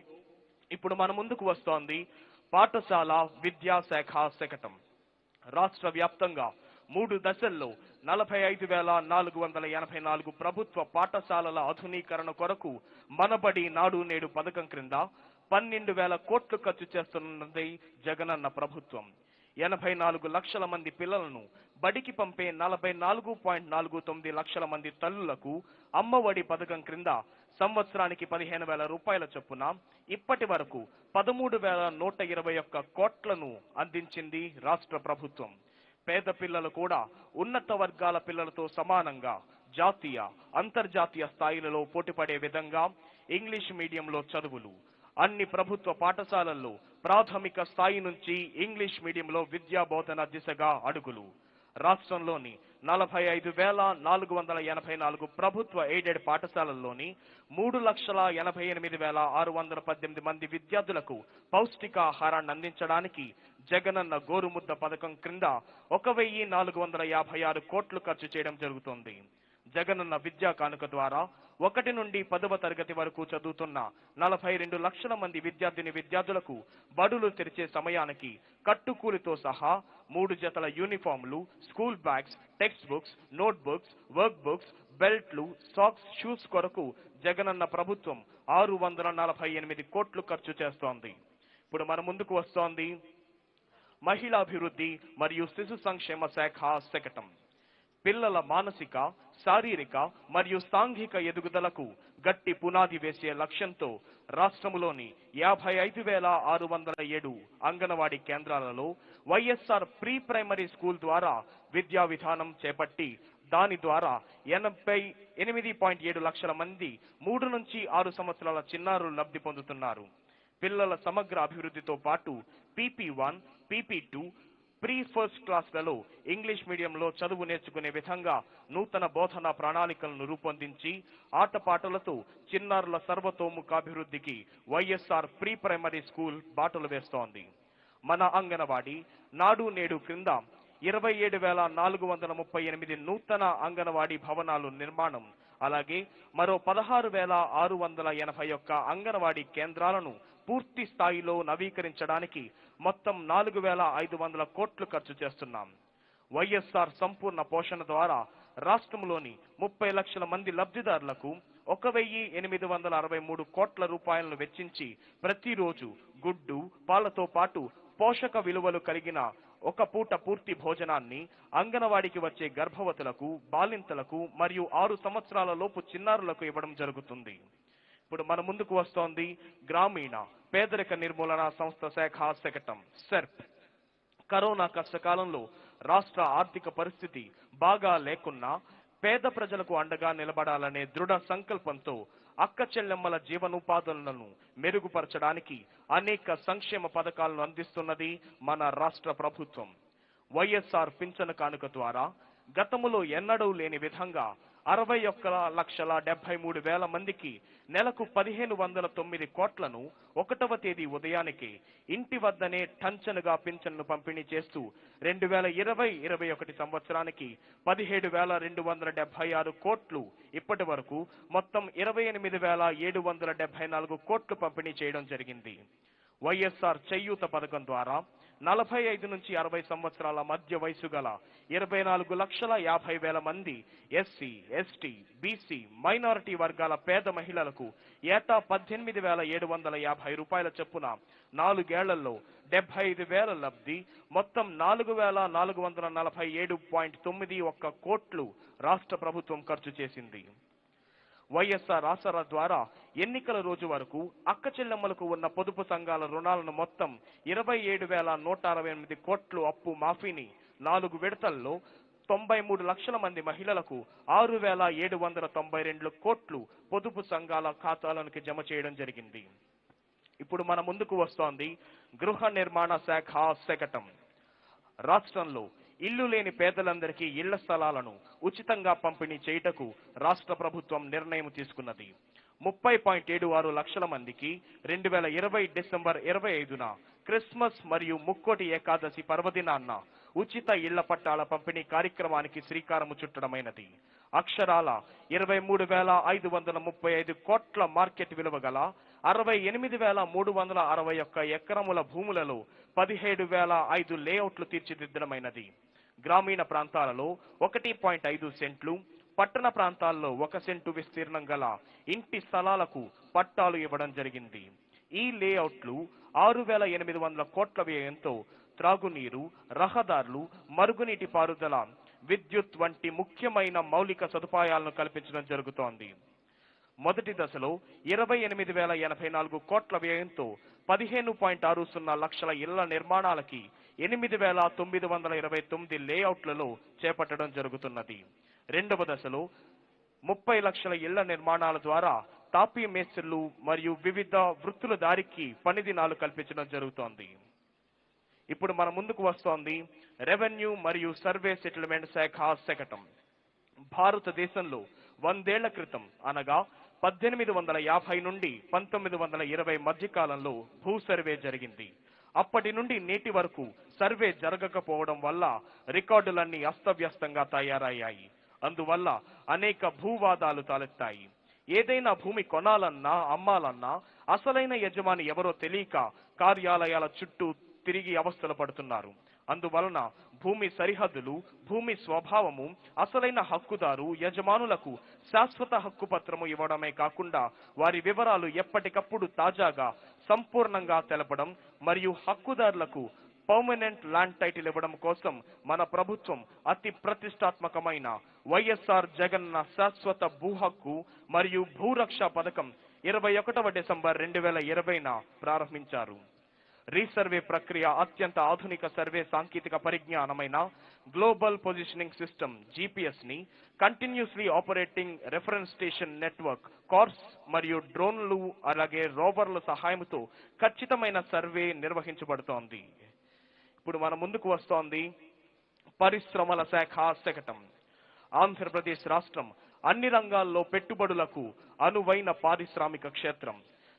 Speaker 3: ఇప్పుడు మన ముందుకు వస్తోంది పాఠశాల విద్యాశాఖ శకటం. రాష్ట్ర వ్యాప్తంగా 3 దశల్లో 45,484 ప్రభుత్వ పాఠశాలల ఆధునీకరణ కొరకు మనబడి నాడు నేడు పథకం క్రింద 12,000 కోట్లు ఖర్చు చేస్తున్నది జగనన్న ప్రభుత్వం. 84 లక్షల మంది పిల్లలను బడికి పంపే 44.49 లక్షల మంది తల్లులకు అమ్మఒడి పథకం క్రింద సంవత్సరానికి 15,000 రూపాయల చొప్పున ఇప్పటి వరకు 13,121 కోట్లను అందించింది రాష్ట్ర ప్రభుత్వం. పేద పిల్లలు కూడా ఉన్నత వర్గాల పిల్లలతో సమానంగా జాతీయ, అంతర్జాతీయ స్థాయిలలో పోటీపడే విధంగా ఇంగ్లీష్ మీడియంలో చదువులు. అన్ని ప్రభుత్వ పాఠశాలల్లో ప్రాథమిక స్థాయి నుంచి ఇంగ్లీష్ మీడియంలో విద్యా బోధన దిశగా అడుగులు. రాష్ట్రంలోని 45,484 ప్రభుత్వ ఎయిడెడ్ పాఠశాలల్లోని 3,88,618 మంది విద్యార్థులకు పౌష్టికాహారాన్ని అందించడానికి జగనన్న గోరుముద్ద పథకం క్రింద 1,456 కోట్లు ఖర్చు చేయడం జరుగుతోంది. జగనన్న విద్యా కానుక ద్వారా 1 నుండి 10వ తరగతి వరకు చదువుతున్న 42 లక్షల మంది విద్యార్థులకు బడులు తెరిచే సమయానికి కట్టుకూలితో సహా 3 జతల యూనిఫామ్లు, school bags, text books, note books, work books, బెల్ట్లు, సాక్స్, షూస్ కొరకు జగనన్న ప్రభుత్వం 648 కోట్లు ఖర్చు చేస్తోంది. ఇప్పుడు మన ముందుకు వస్తోంది మహిళాభివృద్ధి మరియు శిశు సంక్షేమ శాఖ శకటం. పిల్లల మానసిక, శారీరక మరియు సాంఘిక ఎదుగుదలకు గట్టి పునాది వేసే లక్ష్యంతో రాష్ట్రంలోని 55,607 అంగన్వాడీ కేంద్రాలలో వైఎస్ఆర్ ప్రీ ప్రైమరీ స్కూల్ ద్వారా విద్యా విధానం చేపట్టి దాని ద్వారా 88.7 లక్షల మంది 3 నుంచి 6 సంవత్సరాల చిన్నారులు లబ్ధి పొందుతున్నారు. పిల్లల సమగ్ర అభివృద్ధితో పాటు PP1, PP2, pre first క్లాస్లలో English మీడియంలో చదువు నేర్చుకునే విధంగా నూతన బోధనా ప్రణాళికలను రూపొందించి ఆటపాటలతో చిన్నారుల సర్వతోముఖాభివృద్ధికి వైఎస్ఆర్ ప్రీ ప్రైమరీ స్కూల్ బాటలు వేస్తోంది. మన అంగన్వాడీ నాడు నేడు క్రింద 27,438 నూతన అంగన్వాడీ భవనాలు నిర్మాణం, అలాగే మరో 16,681 అంగన్వాడీ కేంద్రాలను పూర్తి స్థాయిలో నవీకరించడానికి మొత్తం 4,500 కోట్లు ఖర్చు చేస్తున్నాం. వైఎస్ఆర్ సంపూర్ణ పోషణ ద్వారా రాష్ట్రంలోని 30 లక్షల మంది లబ్ధిదారులకు 1,863 కోట్ల రూపాయలను వెచ్చించి ప్రతిరోజు గుడ్డు, పాలతో పాటు పోషక విలువలు కలిగిన ఒక పూట పూర్తి భోజనాన్ని అంగన్వాడీకి వచ్చే గర్భవతులకు, బాలింతలకు మరియు 6 సంవత్సరాల లోపు చిన్నారులకు ఇవ్వడం జరుగుతుంది. ఇప్పుడు మన ముందుకు వస్తోంది గ్రామీణ పేదరిక నిర్మూలన సంస్థ శాఖ శకటం సెర్ప్. కరోనా కష్టకాలంలో రాష్ట్ర ఆర్థిక పరిస్థితి బాగా లేకున్నా పేద ప్రజలకు అండగా నిలబడాలనే దృఢ సంకల్పంతో అక్క చెల్లెమ్మల జీవనోపాధులను మెరుగుపరచడానికి అనేక సంక్షేమ పథకాలను అందిస్తున్నది మన రాష్ట్ర ప్రభుత్వం. వైఎస్ఆర్ పింఛను కానుక ద్వారా గతములో ఎన్నడూ లేని విధంగా 61,73,000 మందికి నెలకు 1,509 కోట్లను 1వ తేదీ ఉదయానికి ఇంటి వద్దనే టంచనుగా పింఛన్ను పంపిణీ చేస్తూ 2020-21 సంవత్సరానికి 17,276 కోట్లు ఇప్పటి వరకు మొత్తం 28,774 కోట్లు పంపిణీ చేయడం జరిగింది. వైఎస్ఆర్ చేయూత పథకం ద్వారా 45 నుంచి 60 సంవత్సరాల మధ్య వయసు గల 24,50,000 మంది ఎస్సీ, ఎస్టీ, బీసీ, మైనారిటీ వర్గాల పేద మహిళలకు ఏటా 18,750 రూపాయల చొప్పున 4 ఏళ్లలో 75,000 లబ్ధి, మొత్తం 4,447.91 కోట్లు రాష్ట్ర ప్రభుత్వం ఖర్చు చేసింది. వైఎస్ఆర్ ఆసరా ద్వారా ఎన్నికల రోజు వరకు అక్క చెల్లెమ్మలకు ఉన్న పొదుపు సంఘాల రుణాలను మొత్తం 27,168 కోట్లు అప్పు మాఫీని 4 విడతల్లో 93 లక్షల మంది మహిళలకు 6,792 కోట్లు పొదుపు సంఘాల ఖాతాలకు జమ చేయడం జరిగింది. ఇప్పుడు మన ముందుకు వస్తోంది గృహ నిర్మాణ శాఖ శకటం. రాష్ట్రంలో ఇల్లు లేని పేదలందరికీ ఇళ్ల స్థలాలను ఉచితంగా పంపిణీ చేయుటకు రాష్ట్ర ప్రభుత్వం నిర్ణయం తీసుకున్నది. 30.76 లక్షల మందికి 2020 డిసెంబర్ 25న క్రిస్మస్ మరియు ముక్కోటి ఏకాదశి పర్వదినాన్న ఉచిత ఇళ్ల పట్టాల పంపిణీ కార్యక్రమానికి శ్రీకారం చుట్టడమైనది. అక్షరాల 23,535 కోట్ల మార్కెట్ విలువ గల 68,361 ఎకరముల భూములలో 17,005 లేఅవుట్లు తీర్చిదిద్దడమైనది. గ్రామీణ ప్రాంతాలలో 1.5 సెంట్లు, పట్టణ ప్రాంతాల్లో 1 సెంటు విస్తీర్ణం గల ఇంటి స్థలాలకు పట్టాలు ఇవ్వడం జరిగింది. ఈ లేఅవుట్లు 6,800 కోట్ల వ్యయంతో త్రాగునీరు, రహదారులు, మరుగునీటి పారుదల, విద్యుత్ వంటి ముఖ్యమైన మౌలిక సదుపాయాలను కల్పించడం జరుగుతోంది. మొదటి దశలో 28,084 కోట్ల వ్యయంతో 15.60 లక్షల ఇళ్ల నిర్మాణాలకి 8,929 లేఅవుట్లలో చేపట్టడం జరుగుతున్నది. రెండవ దశలో 30 లక్షల ఇళ్ల నిర్మాణాల ద్వారా తాపీ మేస్త్రులు మరియు వివిధ వృత్తుల దారికి పని దినాలు కల్పించడం జరుగుతోంది. ఇప్పుడు మన ముందుకు వస్తోంది రెవెన్యూ మరియు సర్వే సెటిల్మెంట్ శాఖ శకటం. భారతదేశంలో 100 ఏళ్ల క్రితం అనగా 1850 నుండి 1920 మధ్య కాలంలో భూ సర్వే జరిగింది. అప్పటి నుండి నేటి వరకు సర్వే జరగకపోవడం వల్ల రికార్డులన్నీ అస్తవ్యస్తంగా తయారయ్యాయి. అందువల్ల అనేక భూవాదాలు తలెత్తాయి. ఏదైనా భూమి కొనాలన్నా అమ్మాలన్నా అసలైన యజమాని ఎవరో తెలియక కార్యాలయాల చుట్టూ తిరిగి అవస్థలు పడుతున్నారు. అందువలన భూమి సరిహద్దులు, భూమి స్వభావము, అసలైన హక్కుదారు యజమానులకు శాశ్వత హక్కు పత్రము ఇవ్వడమే కాకుండా వారి వివరాలు ఎప్పటికప్పుడు తాజాగా సంపూర్ణంగా తెలపడం మరియు హక్కుదారులకు పర్మనెంట్ ల్యాండ్ టైటిల్ ఇవ్వడం కోసం మన ప్రభుత్వం అతి ప్రతిష్టాత్మకమైన వైఎస్ఆర్ జగన్న శాశ్వత భూ హక్కు మరియు భూరక్ష పథకం 21వ డిసెంబర్ 2020న ప్రారంభించారు. రీసర్వే ప్రక్రియ అత్యంత ఆధునిక సర్వే సాంకేతిక పరిజ్ఞానమైన గ్లోబల్ పొజిషనింగ్ సిస్టమ్ జీపీఎస్ ని, continuously operating reference station network cars మరియు డ్రోన్లు అలాగే రోవర్ల సహాయంతో ఖచ్చితమైన సర్వే నిర్వహించబడుతోంది. ఇప్పుడు మన ముందుకు వస్తోంది పరిశ్రమల శాఖ శకటం. ఆంధ్రప్రదేశ్ రాష్ట్రం అన్ని రంగాల్లో పెట్టుబడులకు అనువైన పారిశ్రామిక క్షేత్రం.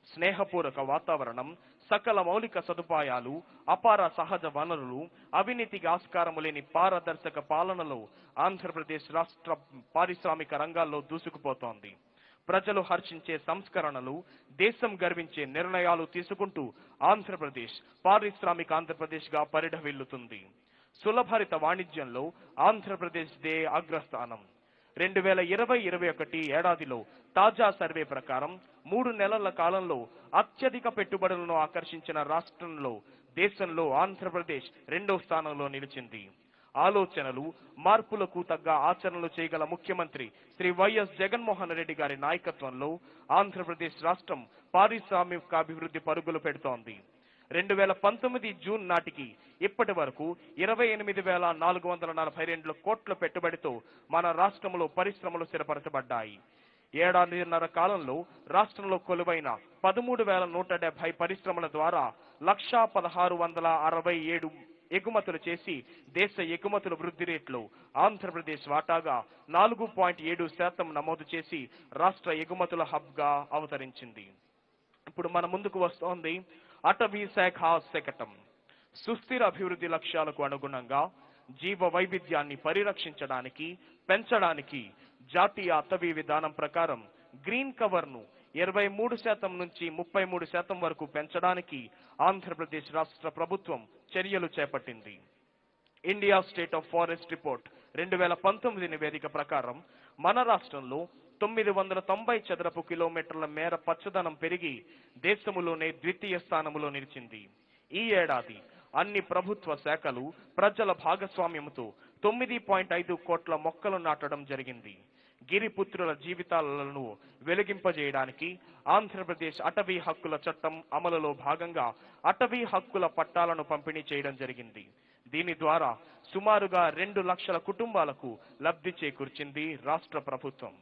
Speaker 3: స్నేహపూర్వక వాతావరణం, సకల మౌలిక సదుపాయాలు, అపార సహజ వనరులు, అవినీతికి ఆస్కారము లేని పారదర్శక పాలనలో ఆంధ్రప్రదేశ్ రాష్ట్ర పారిశ్రామిక రంగాల్లో దూసుకుపోతోంది. ప్రజలు హర్షించే సంస్కరణలు, దేశం గర్వించే నిర్ణయాలు తీసుకుంటూ ఆంధ్రప్రదేశ్ పారిశ్రామిక ఆంధ్రప్రదేశ్ గా పరిఢవిల్లుతుంది. సులభరిత వాణిజ్యంలో ఆంధ్రప్రదేశ్ దే అగ్రస్థానం. 2020-21 ఏడాదిలో తాజా సర్వే ప్రకారం 3 నెలల కాలంలో అత్యధిక పెట్టుబడులను ఆకర్షించిన రాష్ట్రంలో దేశంలో ఆంధ్రప్రదేశ్ 2వ స్థానంలో నిలిచింది. ఆలోచనలు, మార్పులకు తగ్గ ఆచరణలు చేయగల ముఖ్యమంత్రి శ్రీ వైఎస్ జగన్మోహన్ రెడ్డి గారి నాయకత్వంలో ఆంధ్రప్రదేశ్ రాష్ట్రం పారిశ్రామికాభివృద్ధి పరుగులు పెడుతోంది. 2019 జూన్ నాటికి ఇప్పటి వరకు 28,442 కోట్ల పెట్టుబడితో మన రాష్ట్రంలో పరిశ్రమలు స్థిరపరచబడ్డాయి. ఏడాదిన్నర కాలంలో రాష్ట్రంలో కొలువైన 13,170 పరిశ్రమల ద్వారా 1,1667 ఎగుమతులు చేసి దేశ ఎగుమతుల వృద్ధి రేట్లో ఆంధ్రప్రదేశ్ వాటాగా 4.7% నమోదు చేసి రాష్ట్ర ఎగుమతుల హబ్ గా అవతరించింది. ఇప్పుడు మన ముందుకు వస్తోంది అటవీ శాఖ శకటం. సుస్థిర అభివృద్ధి లక్ష్యాలకు అనుగుణంగా జీవ వైవిధ్యాన్ని పరిరక్షించడానికి, పెంచడానికి జాతీయ అటవీ విధానం ప్రకారం గ్రీన్ కవర్ ను 23% నుంచి 33% వరకు పెంచడానికి ఆంధ్రప్రదేశ్ రాష్ట్ర ప్రభుత్వం చర్యలు చేపట్టింది. India state of forest report 2019 నివేదిక ప్రకారం మన రాష్ట్రంలో 990 చదరపు కిలోమీటర్ల మేర పచ్చదనం పెరిగి దేశములోనే ద్వితీయ స్థానంలో నిలిచింది. ఈ ఏడాది అన్ని ప్రభుత్వ శాఖలు ప్రజల భాగస్వామ్యంతో 9.5 కోట్ల మొక్కలు నాటడం జరిగింది. గిరిపుత్రుల జీవితాలను వెలిగింపజేయడానికి ఆంధ్రప్రదేశ్ అటవీ హక్కుల చట్టం అమలులో భాగంగా అటవీ హక్కుల పట్టాలను పంపిణీ చేయడం జరిగింది. దీని ద్వారా సుమారుగా 2 లక్షల కుటుంబాలకు లబ్ధి చేకూర్చింది రాష్ట్ర ప్రభుత్వం.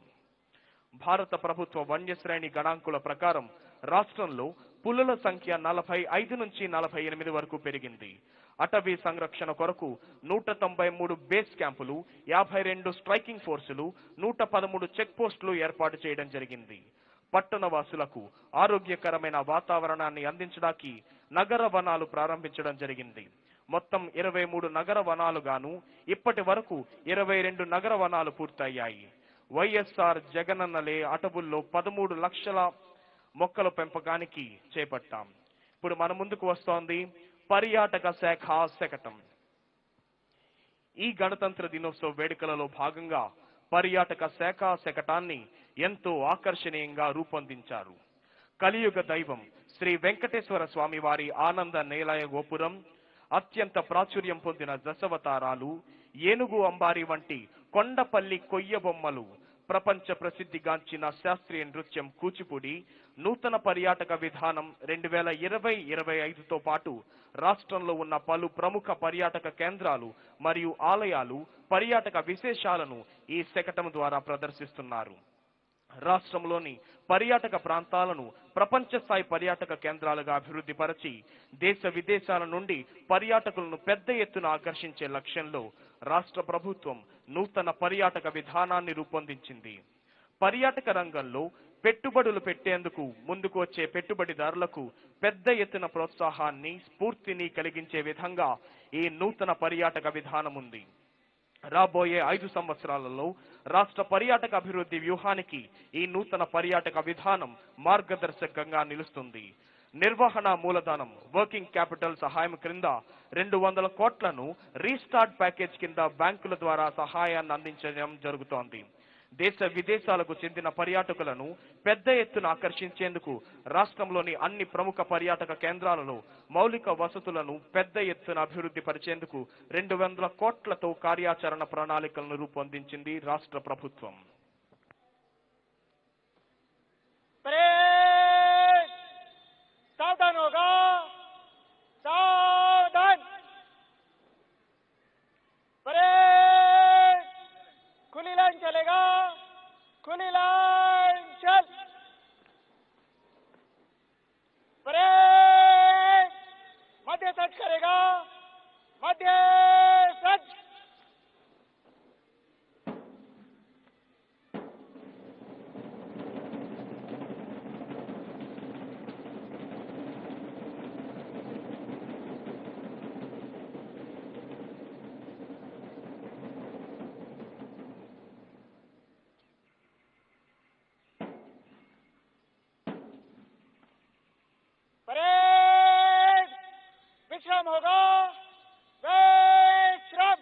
Speaker 3: భారత ప్రభుత్వ వన్యశ్రేణి గణాంకుల ప్రకారం రాష్ట్రంలో పులుల సంఖ్య 45 నుంచి 48 వరకు పెరిగింది. అటవీ సంరక్షణ కొరకు 193 బేస్ క్యాంపులు, 52 స్ట్రైకింగ్ ఫోర్సులు, 113 చెక్ పోస్టులు ఏర్పాటు చేయడం జరిగింది. పట్టణ వాసులకు ఆరోగ్యకరమైన వాతావరణాన్ని అందించడానికి నగర వనాలు ప్రారంభించడం జరిగింది. మొత్తం 23 నగర వనాలు గాను ఇప్పటి వరకు 22 నగర వనాలు పూర్తయ్యాయి. వైఎస్ఆర్ జగనన్నలే అటవుల్లో 13 లక్షల మొక్కల పెంపకానికి చేపట్టాం. ఇప్పుడు మన ముందుకు వస్తోంది పర్యాటక శాఖ శకటం. ఈ గణతంత్ర దినోత్సవ వేడుకలలో భాగంగా పర్యాటక శాఖ శకటాన్ని ఎంతో ఆకర్షణీయంగా రూపొందించారు. కలియుగ దైవం శ్రీ వెంకటేశ్వర స్వామి వారి ఆనంద నిలయ గోపురం, అత్యంత ప్రాచుర్యం పొందిన దశావతారాలు, ఏనుగు అంబారి వంటి కొండపల్లి కొయ్య బొమ్మలు, ప్రపంచ ప్రసిద్ధిగాంచిన శాస్త్రీయ నృత్యం కూచిపూడి నూతన పర్యాటక విధానం 2020-25తో పాటు రాష్ట్రంలో ఉన్న పలు ప్రముఖ పర్యాటక కేంద్రాలు మరియు ఆలయాలు పర్యాటక విశేషాలను ఈ శకటం ద్వారా ప్రదర్శిస్తున్నారు. రాష్ట్రంలోని పర్యాటక ప్రాంతాలను ప్రపంచ స్థాయి పర్యాటక కేంద్రాలుగా అభివృద్ధి పరిచి దేశ విదేశాల నుండి పర్యాటకులను పెద్ద ఎత్తున ఆకర్షించే లక్ష్యంలో రాష్ట్ర ప్రభుత్వం నూతన పర్యాటక విధానాన్ని రూపొందించింది. పర్యాటక రంగంలో పెట్టుబడులు పెట్టేందుకు ముందుకు వచ్చే పెట్టుబడిదారులకు పెద్ద ఎత్తున ప్రోత్సాహాన్ని, స్ఫూర్తిని కలిగించే విధంగా ఈ నూతన పర్యాటక విధానం ఉంది. రాబోయే 5 సంవత్సరాలలో రాష్ట్ర పర్యాటక అభివృద్ధి వ్యూహానికి ఈ నూతన పర్యాటక విధానం మార్గదర్శకంగా నిలుస్తుంది. నిర్వహణ మూలధనం వర్కింగ్ క్యాపిటల్ సహాయం క్రింద 200 కోట్లను రీస్టార్ట్ ప్యాకేజ్ కింద బ్యాంకుల ద్వారా సహాయాన్ని అందించడం జరుగుతోంది. దేశ విదేశాలకు చెందిన పర్యాటకులను పెద్ద ఎత్తున ఆకర్షించేందుకు రాష్ట్రంలోని అన్ని ప్రముఖ పర్యాటక కేంద్రాలలో మౌలిక వసతులను పెద్ద ఎత్తున అభివృద్ధి పరిచేందుకు 200 కోట్లతో కార్యాచరణ ప్రణాళికలను రూపొందించింది రాష్ట్ర ప్రభుత్వం.
Speaker 2: सावधान होगा, सावधान। परेड खुली लाइन चलेगा, खुली लाइन चल। परेड मध्य सज्ज करेगा, मध्य सज्ज। परेड विश्राम होगा, विश्राम।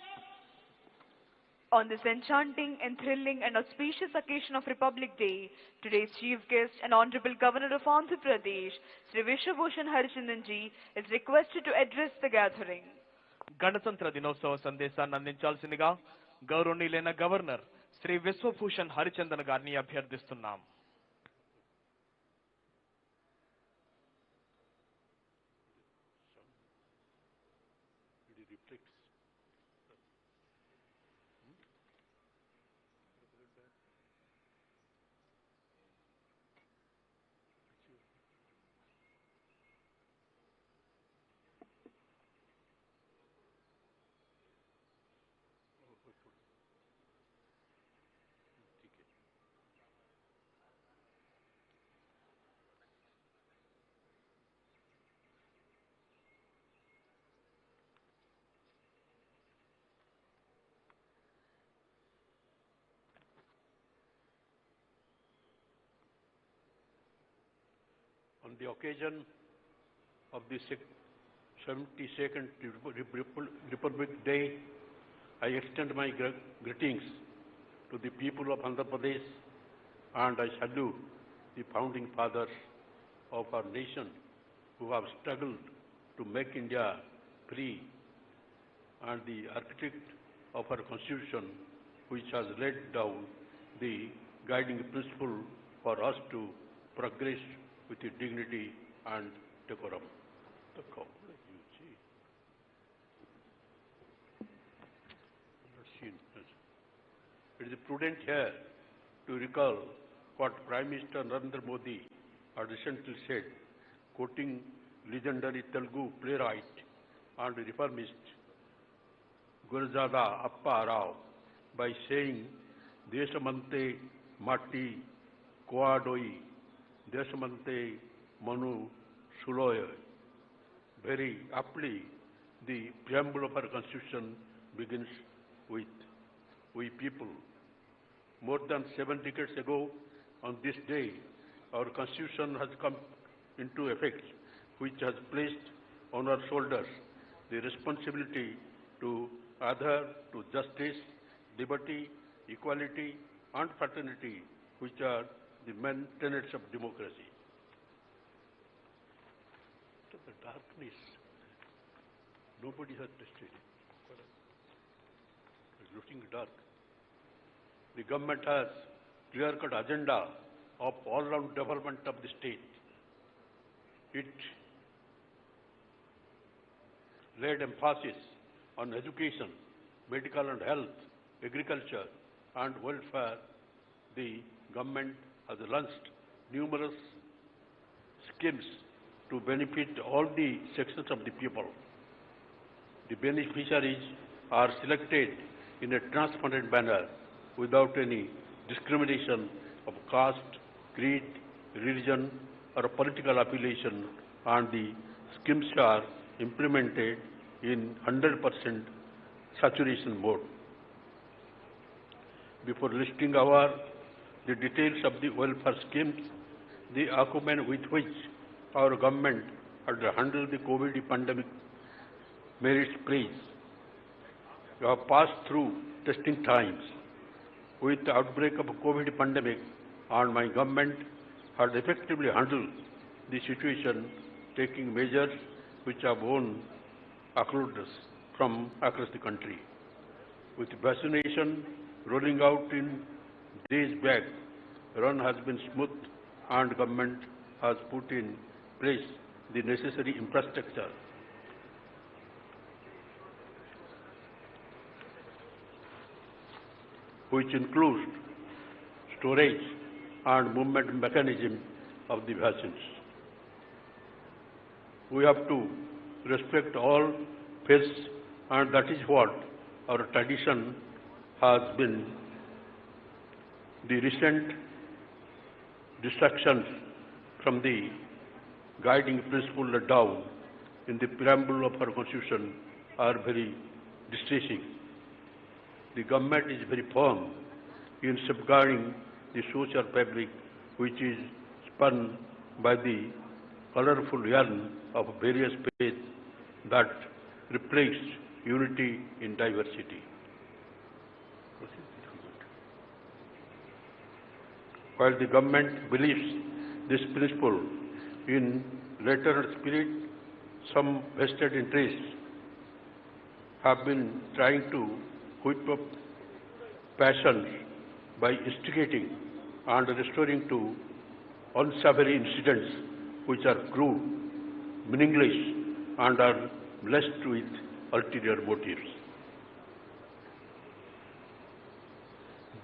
Speaker 1: On this enchanting and thrilling and auspicious occasion of Republic Day, today's chief guest and Honorable Governor of Andhra Pradesh, Sri Vishwabhushan Harichandanji, is requested to address the gathering.
Speaker 3: గణతంత్ర దినోత్సవ సందేశాన్ని అందించాల్సిందిగా గౌరవనీయులైన గవర్నర్ శ్రీ విశ్వభూషణ్ హరిచందన్ గారిని అభ్యర్థిస్తున్నాం.
Speaker 4: On the occasion of the 72nd Republic Day, I extend my greetings to the people of Andhra Pradesh, and I salute the founding fathers of our nation who have struggled to make India free, and the architect of our constitution which has laid down the guiding principle for us to progress with dignity and decorum. It is prudent here to recall what Prime Minister Narendra Modi had recently said, quoting legendary Telugu playwright and reformist Gurzada Appa Rao by saying, Desamante Matti Koadoi, Desamante Manu Suloy. Very aptly, the preamble of our Constitution begins with, we people. More than 7 decades ago, on this day, our Constitution has come into effect, which has placed on our shoulders the responsibility to adhere to justice, liberty, equality, and fraternity, which are the main tenets of democracy. To the darkness, nobody has tested it. It's looking dark. The government has clear-cut agenda of all-round development of the state. It laid emphasis on education, medical and health, agriculture and welfare. The government has launched numerous schemes to benefit all the sections of the people. The beneficiaries are selected in a transparent manner without any discrimination of caste, creed, religion or political affiliation, and the schemes are implemented in 100% saturation mode. Before listing the details of the welfare schemes, the acumen with which our government had handled the COVID pandemic merits praise. We have passed through testing times with the outbreak of COVID pandemic, and my government had effectively handled the situation, taking measures which have won applause from across the country. With vaccination rolling out in days back, run has been smooth and government has put in place the necessary infrastructure which includes storage and movement mechanism of the vaccines. We have to respect all faiths, and that is what our tradition has been. The recent distractions from the guiding principle laid down in the preamble of our Constitution are very distressing. The government is very firm in safeguarding the social fabric which is spun by the colorful yarn of various faiths that reflects unity in diversity. While the government believes this principle in letter and spirit, some vested interests have been trying to whip up passions by instigating and restoring to unsavory incidents which are crude, meaningless, and are blessed with ulterior motives.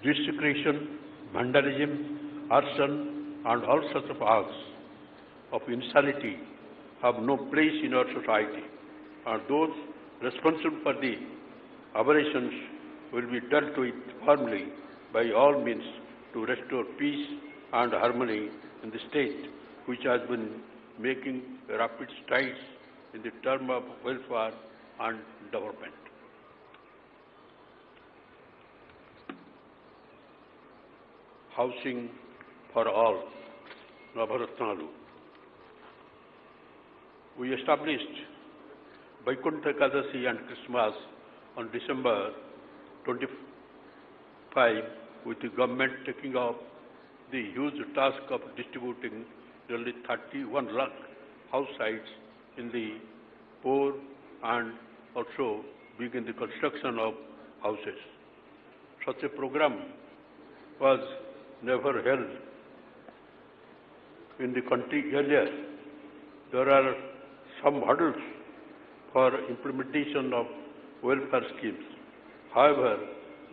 Speaker 4: Desecration, vandalism, arson, and all sorts of acts of insanity have no place in our society, and those responsible for the aberrations will be dealt with firmly by all means to restore peace and harmony in the state, which has been making rapid strides in the term of welfare and development. Housing for all, Navaratnalu. We established Vaikuntha Ekadasi and Christmas on December 25, with the government taking up the huge task of distributing nearly 31 lakh house sites in the poor and also begin the construction of houses. Such a program was never held in the country earlier. There are some hurdles for implementation of welfare schemes. However,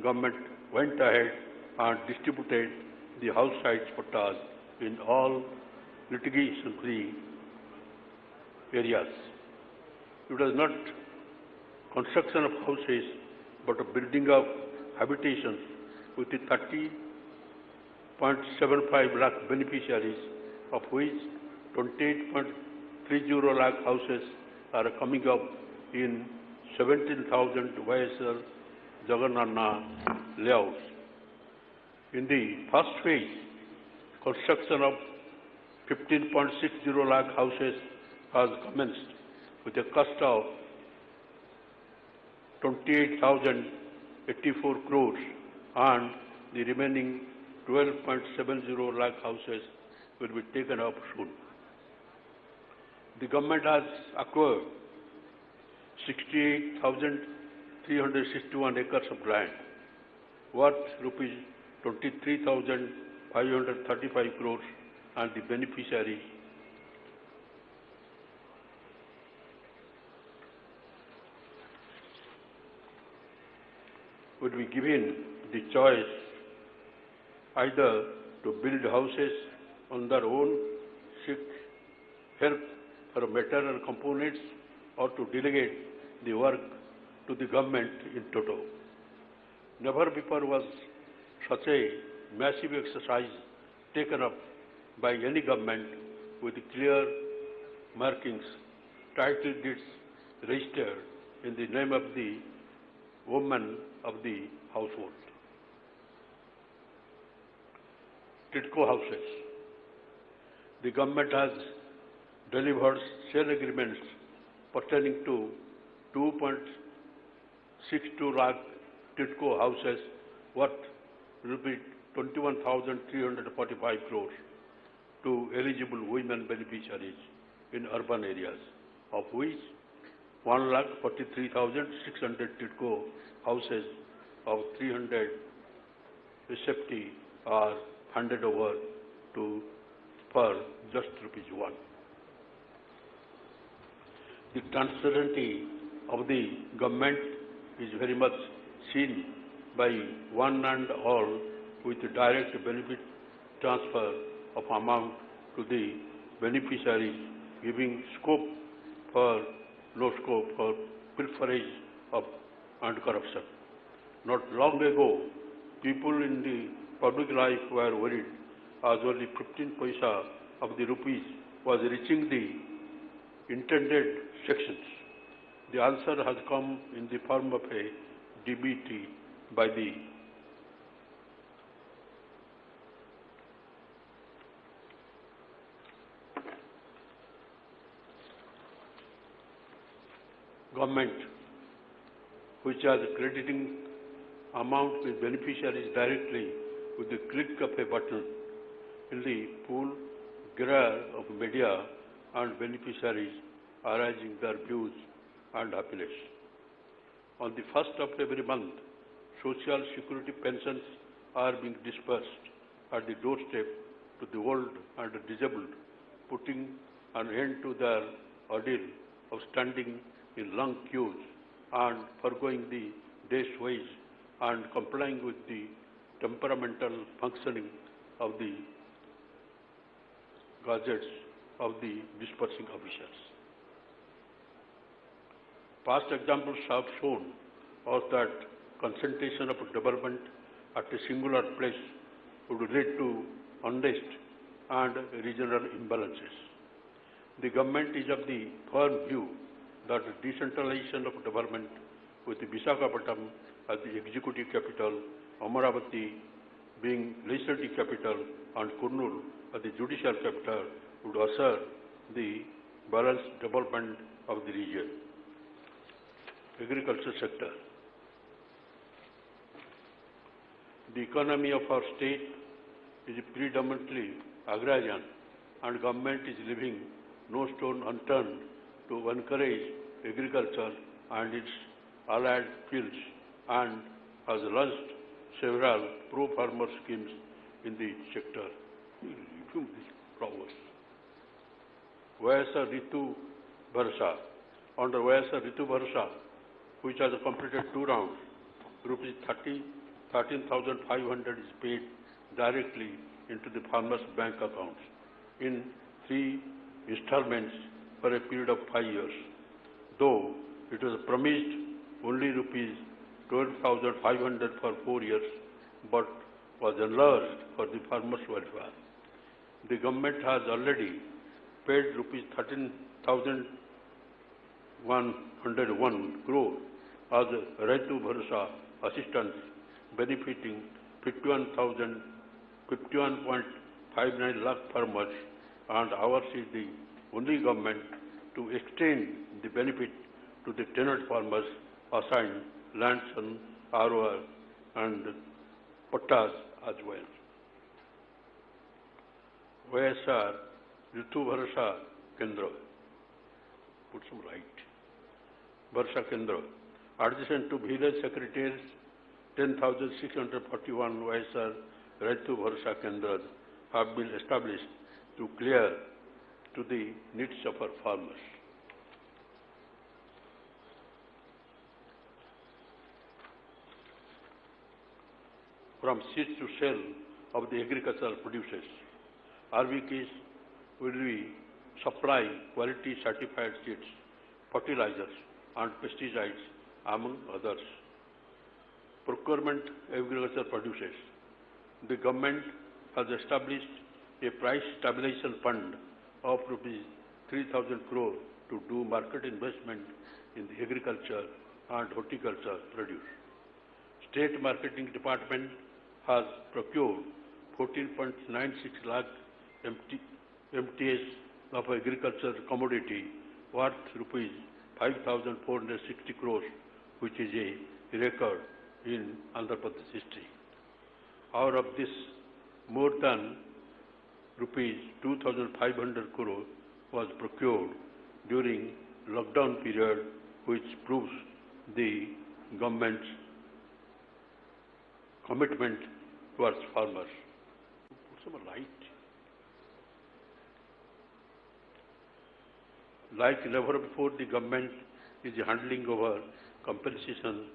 Speaker 4: government went ahead and distributed the house sites quotas in all litigation-free areas. It was not construction of houses, but a building of habitations with the 30.75 lakh beneficiaries, of which 28.30 lakh houses are coming up in 17,000 YSL Jagannatha layouts. In the first phase, construction of 15.60 lakh houses has commenced with a cost of 28,084 crores, and the remaining 12.70 lakh houses will be taken up soon. The government has acquired 68,361 acres of land worth rupees 23,535 crores, and the beneficiary would be given the choice either to build houses on their own, seek help for material components, or to delegate the work to the government in toto. Never before was such a massive exercise taken up by any government with clear markings, title deeds registered in the name of the woman of the household. TIDCO houses. The government has delivered sale agreements pertaining to 2.62 lakh TIDCO houses worth rupees 21,345 crores to eligible women beneficiaries in urban areas, of which 1,43,600 TIDCO houses of 300 SFT are handed over to for just rupees 1. The transparency of the government is very much seen by one and all, with direct benefit transfer of amount to the beneficiaries, giving no scope for pilferage and corruption. Not long ago, people in the public life were worried as only 15 paisa of the rupees was reaching the intended sections. The answer has come in the form of a DBT by the government, which is crediting amount with beneficiaries directly with the click of a button in the pool glare of media and beneficiaries arising their views and happiness. On the 1st of every month, social security pensions are being dispersed at the doorstep to the old and disabled, putting an end to their ordeal of standing in long queues and foregoing the day's wage and complying with the temperamental functioning of the gadgets of the dispersing officers. Past examples have shown us that concentration of development at a singular place would lead to unrest and regional imbalances. The government is of the firm view that decentralization of development, with Visakhapatnam as the executive capital, Amaravati being legislative capital, and Kurnool as the judicial capital, would assure the balanced development of the region. Agriculture sector. The economy of our state is predominantly agrarian, and government is leaving no stone unturned to encourage agriculture and its allied fields, and has launched several pro-farmer schemes in the sector. Review these flowers. Vyasa Ritu Bharsa. Under Vyasa Ritu Bharsa, which has completed 2 rounds, rupees 13,500 is paid directly into the farmers' bank accounts in 3 installments for a period of 5 years, though it was promised only rupees 12,500 for 4 years, but was enlarged for the farmers' welfare. The government has already paid rupees 13,101 crore as Raitu Bharsa assistance, benefiting 51.59 lakh farmers, and ours is the only government to extend the benefit to the tenant farmers assigned lands on ROR and Pattas as well. YSR Ritu Bharsa Kendra, put some right. Bharsa Kendra, adjacent to village secretaries 10,641 YSR Raitu Bharosa Kendras have been established to clear to the needs of our farmers. From seeds to sale of the agricultural producers, RVKs will be supply quality certified seeds, fertilizers and pesticides among others. Procurement agricultural producers. The government has established a price stabilization fund of rupees 3,000 crore to do market investment in the agriculture and horticulture produce. State Marketing Department has procured 14.96 lakh MTS of agriculture commodity worth rupees 5,460 crores, which is a record in Andhra Pradesh history. Out of this, more than rupees 2,500 crore was procured during lockdown period, which proves the government's commitment towards farmers. Put some light. Like never before, the government is handling over compensation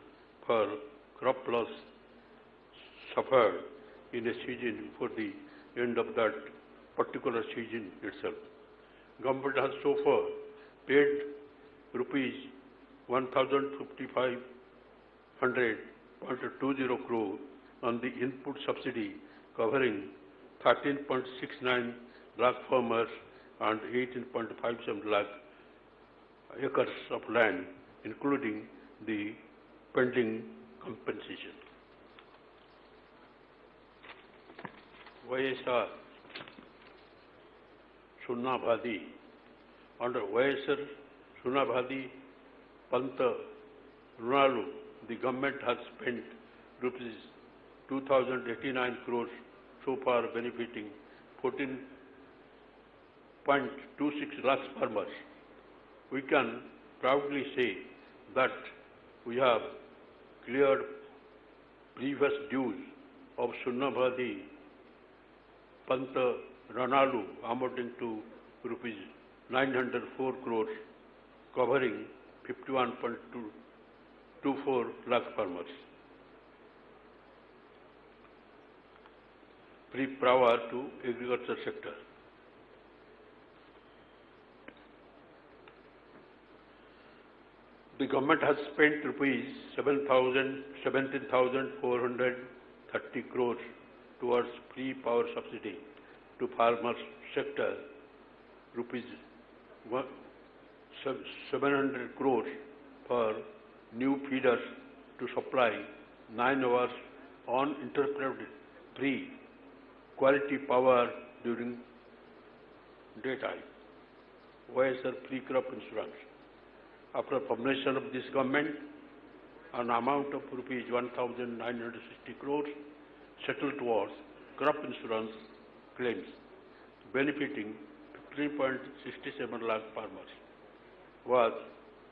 Speaker 4: for crop loss suffered in a season for the end of that particular season itself. Government has so far paid rupees 1,520 crore on the input subsidy covering 13.69 lakh farmers and 18.57 lakh acres of land, including the pending compensation. YSR Sunna Bhadi. Under YSR Sunna Bhadi Panta Runalu, the government has spent rupees 2,089 crores so far, benefiting 14.26 lakhs farmers. We can proudly say that we have cleared previous dues of Sunna Bhadi Panta Ranalu amounting to rupees 904 crores, covering 51.24 lakh farmers. Prior to agriculture sector. The government has spent rupees 17,430 crores towards free power subsidy to farmers sector, rupees 700 crores for new feeders to supply 9 hours uninterrupted free quality power during daytime. YSR free crop insurance. After formation of this government, an amount of rupees 1,960 crores settled towards crop insurance claims, benefiting 3.67 lakh farmers, was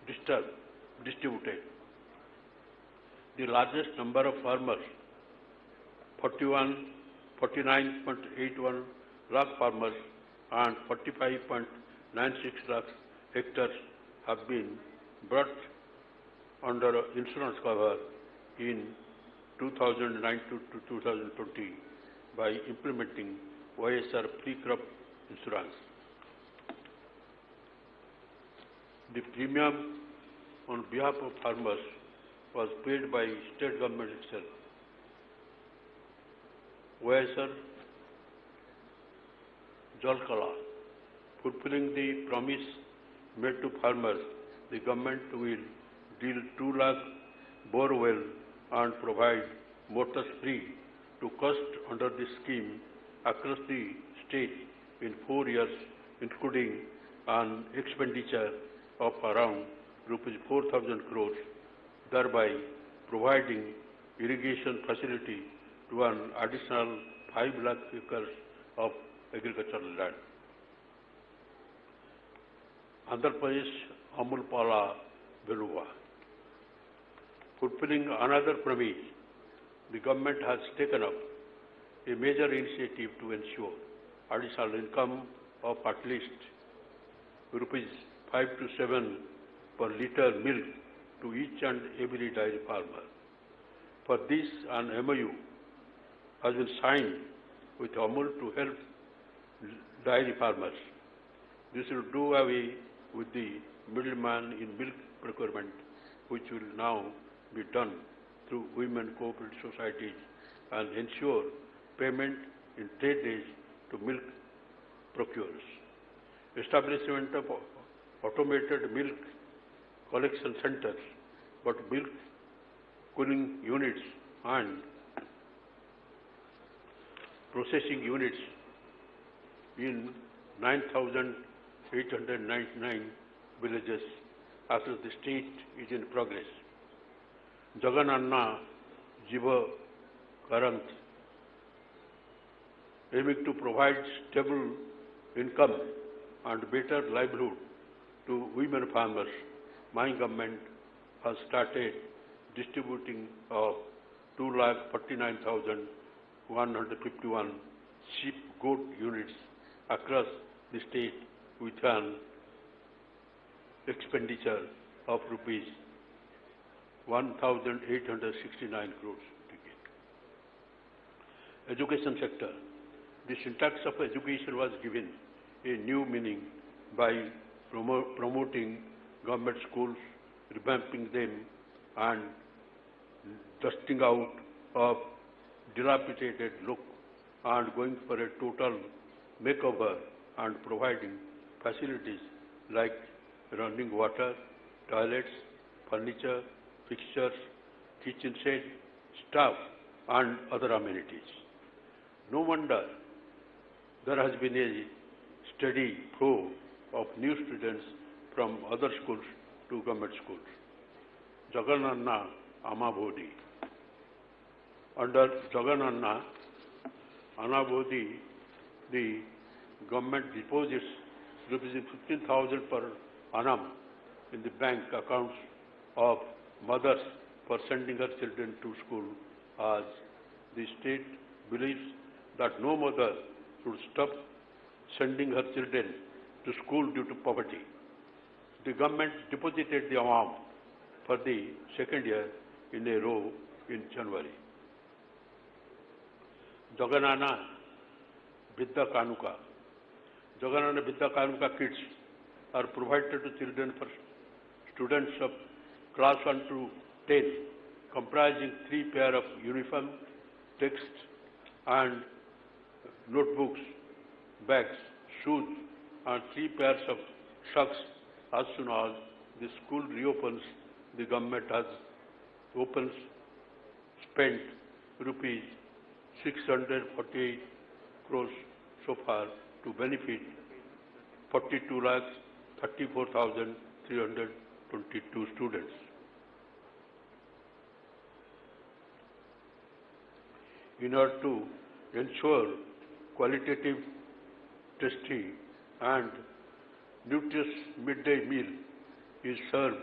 Speaker 4: distributed. The largest number of farmers, 49.81 lakh farmers and 45.96 lakh hectares have been brought under insurance cover in 2009 to 2020 by implementing YSR free crop insurance. The premium on behalf of farmers was paid by state government itself. YSR Jalkala, fulfilling the promise made to farmers, the government will drill 2 lakh bore well and provide motors free to cost under the scheme across the state in 4 years, including an expenditure of around rupees 4,000 crores, thereby providing irrigation facility to an additional 5 lakh acres of agricultural land. Andhra Pradesh Amulpala Veluva, fulfilling another promise the government has taken up a major initiative to ensure additional income of at least rupees 5 to 7 per litre milk to each and every dairy farmer. For this, an MOU has been signed with Amul to help dairy farmers. This will do away with the middleman in milk procurement, which will now be done through women cooperative societies and ensure payment in 10 days to milk procurers. Establishment of automated milk collection centers, but milk cooling units and processing units in 9,899 villages across the state is in progress. Jagan Anna Jiva Karant, aiming to provide stable income and better livelihood to women farmers, my government has started distributing of 2,49,151 sheep goat units across the state with an expenditure of rupees 1,869 crores. Education sector. The syntax of education was given a new meaning by promoting government schools, revamping them and dusting out of dilapidated look and going for a total makeover and providing facilities like running water, toilets, furniture, fixtures, kitchen set, staff and other amenities. No wonder there has been a steady flow of new students from other schools to government schools. Jagananna Amabodhi. Under Jagananna Anabodhi, the government deposits rupees 15,000 per annum in the bank accounts of mothers for sending her children to school, as the state believes that no mother should stop sending her children to school due to poverty. The government deposited the amount for the second year in a row in January. Jaganana Vidya Kanuka. Jaganana Vidya Kanuka kits are provided to children for students of class 1 to 10, comprising 3 pairs of uniform, text and notebooks, bags, shoes and 3 pairs of socks. As soon as the school reopens, the government has spent rupees 648 crores so far to benefit 42,34,322 students. In order to ensure qualitative, tasty and nutritious midday meal is served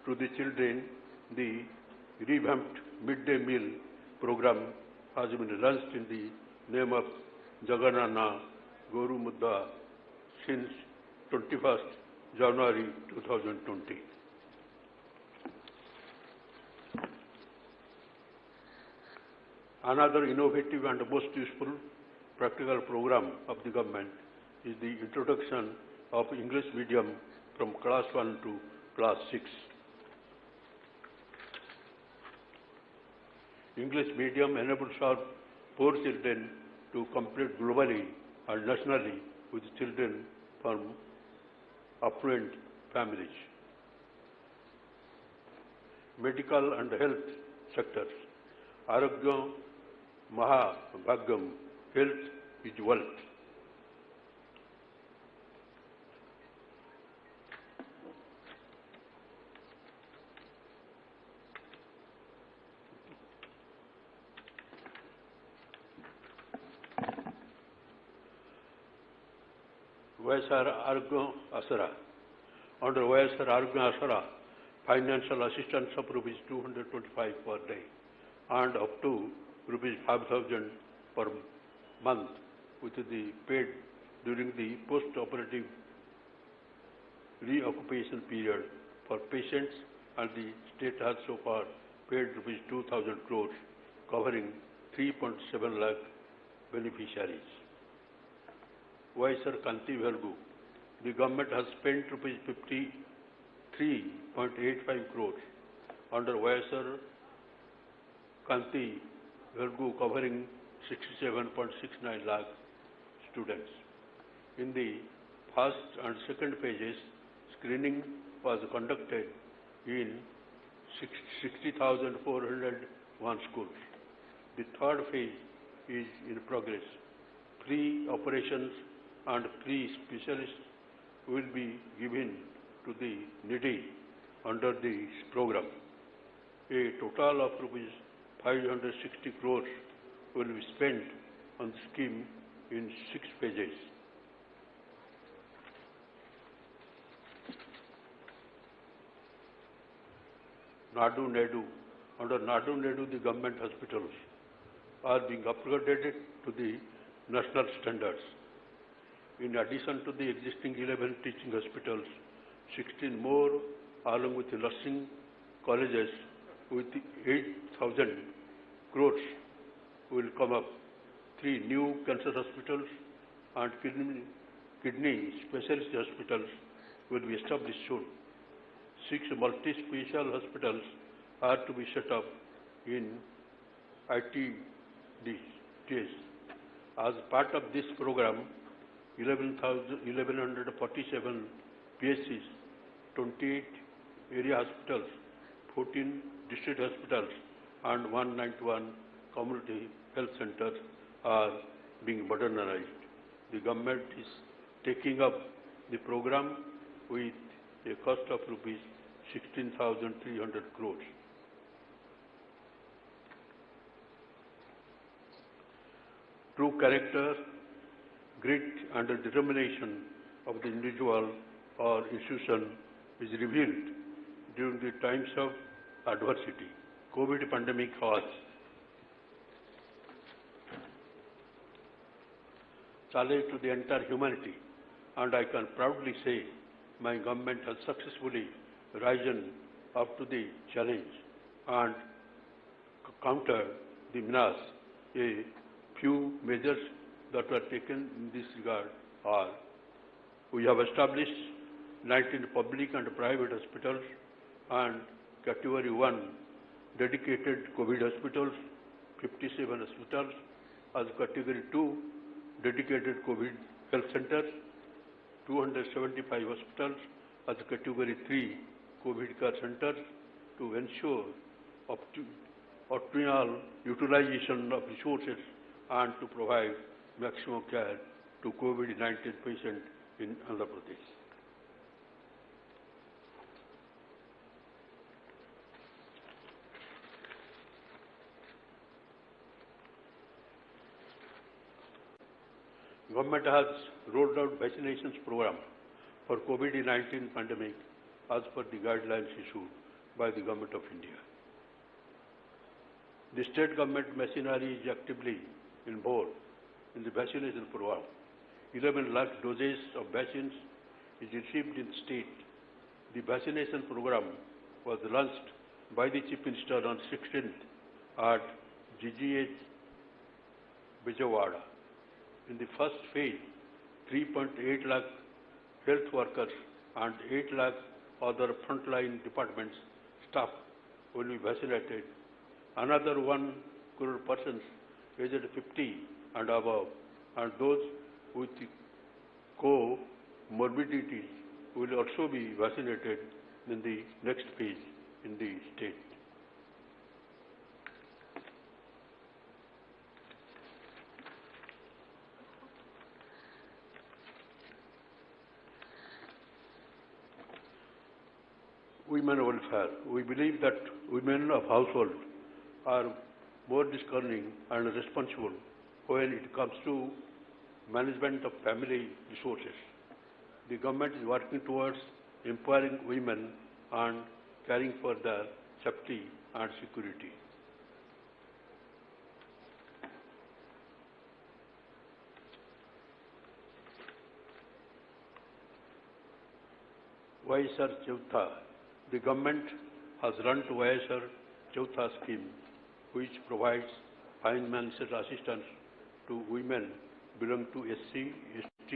Speaker 4: to the children, the revamped midday meal program has been launched in the name of Jagananna Goru Mudda since 21st January 2020. Another innovative and most useful practical program of the government is the introduction of English medium from class 1 to class 6. English medium enables our poor children to compete globally and nationally with children from affluent families. Medical and health sectors. Arogya Mahabhagyam. Health is wealth. YSR Arogya Asara. Under YSR Arogya Asara, financial assistance of rupees 225 per day and up to rupees 5,000 per month, which is the paid during the post-operative reoccupation period for patients, and the state has so far paid rupees 2,000 crores, covering 3.7 lakh beneficiaries. Vaisar Kanti Velgu, the government has spent rupees 53.85 crores under Vaisar Kanti Velgu, covering 67.69 lakh students. In the first and second phases, screening was conducted in 60,401 schools. The third phase is in progress. Free operations and free specialists will be given to the needy under this program. A total of rupees 560 crores will be spent on the scheme in 6 phases. Nadu Nedu. Under Nadu Nedu, the government hospitals are being upgraded to the national standards. In addition to the existing 11 teaching hospitals, 16 more along with the nursing colleges with 8,000 crores will come up. 3 new cancer hospitals and kidney specialist hospitals will be established soon. 6 multi-special hospitals are to be set up in ITDs. As part of this program, 1147 PSCs, 28 area hospitals, 14 district hospitals, and 191 community health centers are being modernized. The government is taking up the program with a cost of rupees 16,300 crores. True character, grit and the determination of the individual or institution is revealed during the times of adversity. COVID pandemic has challenge to the entire humanity, and I can proudly say my government has successfully risen up to the challenge and countered the menace. A few measures that were taken in this regard are: we have established 19 public and private hospitals and Category 1 dedicated COVID hospitals, 57 hospitals as Category 2 dedicated COVID health centers, 275 hospitals as Category 3 COVID care centers to ensure optimal utilization of resources and to provide maximum care to COVID-19 patients in Andhra Pradesh. Government has rolled out vaccinations program for COVID-19 pandemic as per the guidelines issued by the Government of India. The state government machinery is actively involved in the vaccination program. 11 lakh doses of vaccines is received in the state. The vaccination program was launched by the Chief Minister on 16th at GGH Vijayawada. In the first phase, 3.8 lakh health workers and 8 lakh other frontline departments staff will be vaccinated. Another 1 crore persons aged 50 and above, and those with comorbidities will also be vaccinated in the next phase in the state. Women welfare. We believe that women of household are more discerning and responsible when it comes to management of family resources. The government is working towards empowering women and caring for their safety and security. YSR Chautha. The government has launched YSR Chautha scheme, which provides financial assistance to women belonging to SC, ST,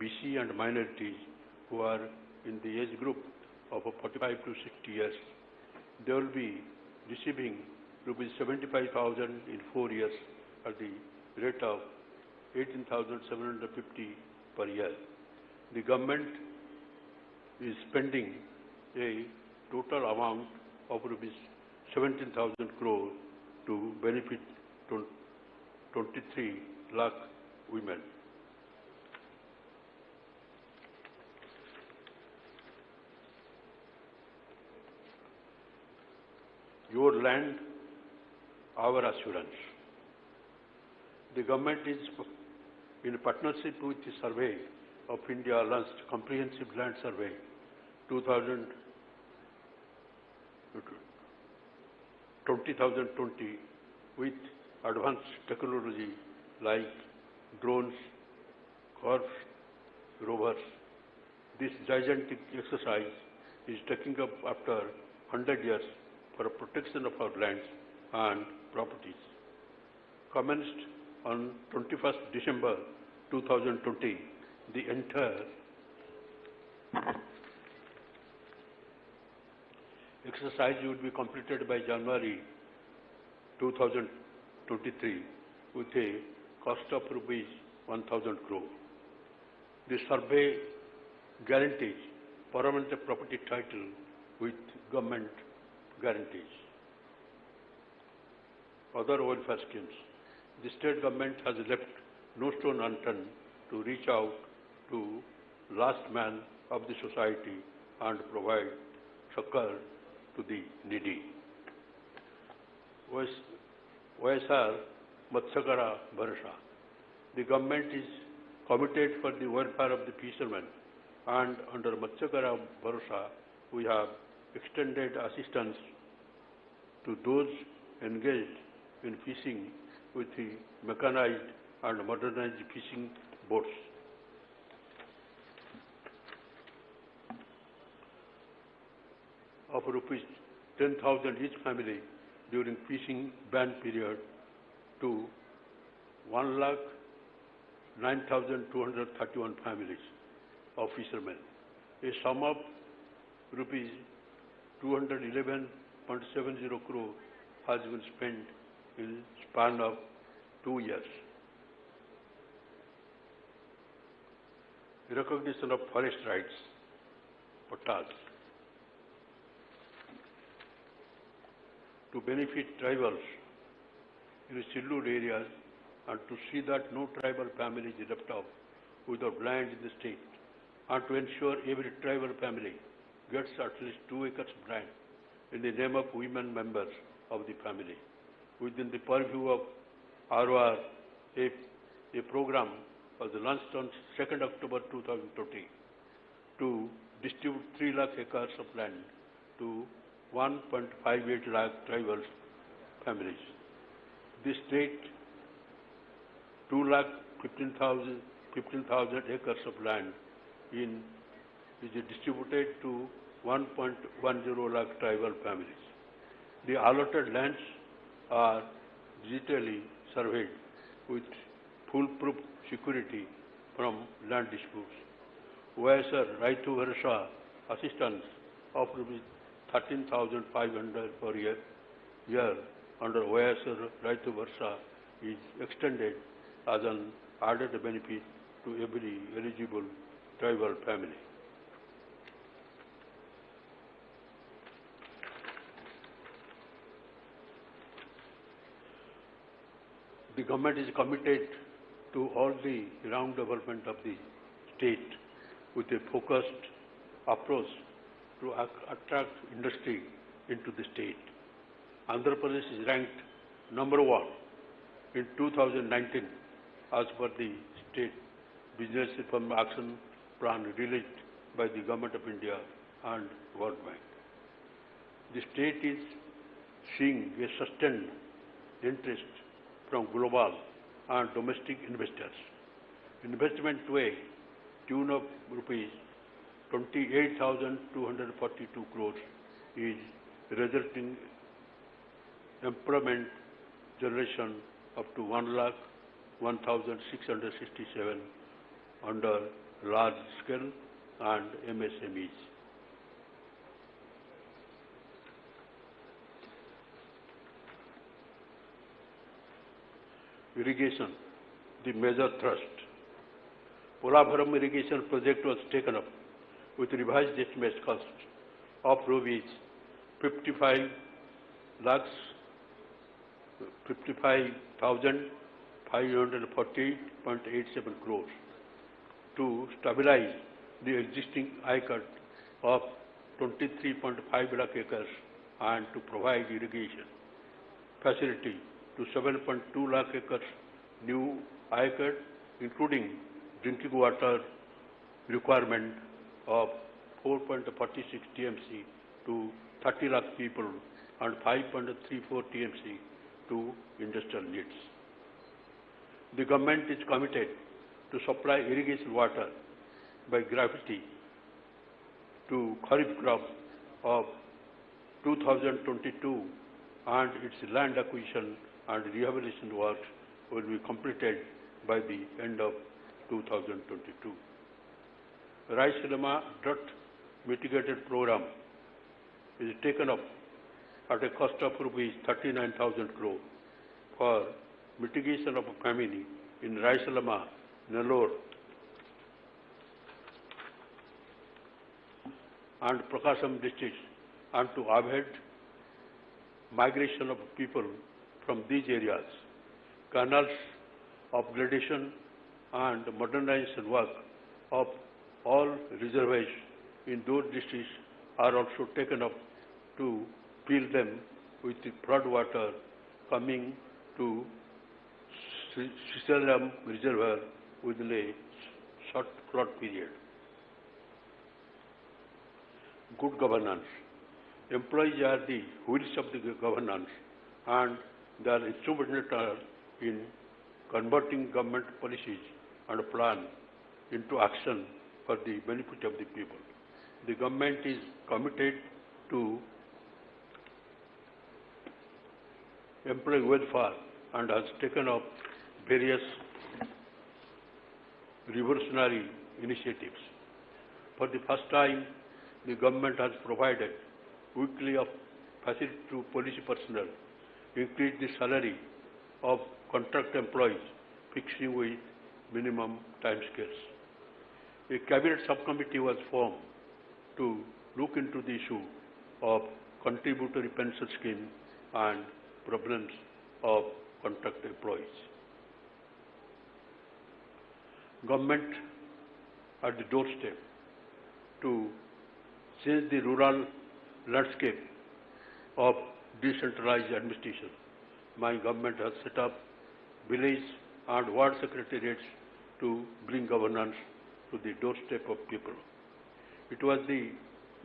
Speaker 4: BC and minorities who are in the age group of 45 to 60 years. They will be receiving rupees 75,000 in 4 years at the rate of 18,750 per year. The government is spending a total amount of rupees 17,000 crore to benefit 23 lakh women. Your land, our assurance. The government is in partnership with the Survey of India launched Comprehensive Land Survey 2020 with advanced technology like drones, corps, rovers. This gigantic exercise is taking up after 100 years for protection of our lands and properties. Commenced on 21st December 2020, the entire exercise will be completed by January 2023 with a cost of rupees 1,000 crore. The survey guarantees permanent property title with government guarantees. Other welfare schemes. The state government has left no stone unturned to reach out to last man of the society and provide succor to the needy. YSR Matsyakara Bharasa. The government is committed for the welfare of the fishermen, and under Matsyakara Bharasa we have extended assistance to those engaged in fishing with the mechanized and modernized fishing boats. Of rupees 10,000 each family during fishing ban period to 1,09,231 families of fishermen. A sum of rupees 211.70 crore has been spent in span of 2 years. Recognition of forest rights, Pattas. To benefit tribals in scheduled areas and to see that no tribal family is left out without land in the state, and to ensure every tribal family gets at least 2 acres of land in the name of women members of the family. Within the purview of ROR, a program was launched on 2nd October 2020 to distribute 3 lakh acres of land to 1.58 lakh tribal families. The state 2,15,000 acres of land is distributed to 1.10 lakh tribal families. The allotted lands are digitally surveyed with foolproof security from land disputes. YSR Raitu Bharasa assistance of rupees 13,500 per year under YSR Raitu Bharasa is extended as an added benefit to every eligible tribal family. The government is committed to all the round development of the state with a focused approach to attract industry into the state. Andhra Pradesh is ranked number 1 in 2019 as per the State Business Reform Action Plan released by the Government of India and World Bank. The state is seeing a sustained interest from global and domestic investors. Investment to a tune of rupees 28,242 crores is resulting employment generation up to 1,01,667 under large scale and MSMEs. Irrigation, the major thrust. Polavaram irrigation project was taken up with revised estimate cost of rupees 55,548.87 crores to stabilize the existing ICAT of 23.5 lakh acres and to provide irrigation facility to 7.2 lakh acres new ICAT, including drinking water requirement of 4.46 TMC to 30 lakh people and 5.34 TMC to industrial needs. The government is committed to supply irrigation water by gravity to Kharif crop of 2022, and its land acquisition and rehabilitation works will be completed by the end of 2022. Raisalama drought mitigated program is taken up at a cost of rupees 39,000 crore for mitigation of famine in Raisalama, Nellore and Prakasam districts, and to avoid migration of people from these areas. Canals, upgradation and modernization work of all reservoirs in those districts are also taken up to fill them with the flood water coming to Srisalam reservoir within a short flood period. Good governance. Employees are the wheels of the governance, and they are instrumental in converting government policies and plan into action for the benefit of the people. The government is committed to employee welfare and has taken up various revolutionary initiatives. For the first time, the government has provided weekly facility to police personnel, increased the salary of contract employees, fixing with minimum time scales. A cabinet subcommittee was formed to look into the issue of contributory pension scheme and problems of contract employees. Government at the doorstep to change the rural landscape of decentralized administration. My government has set up village and ward secretariats to bring governance to the doorstep of people. It was the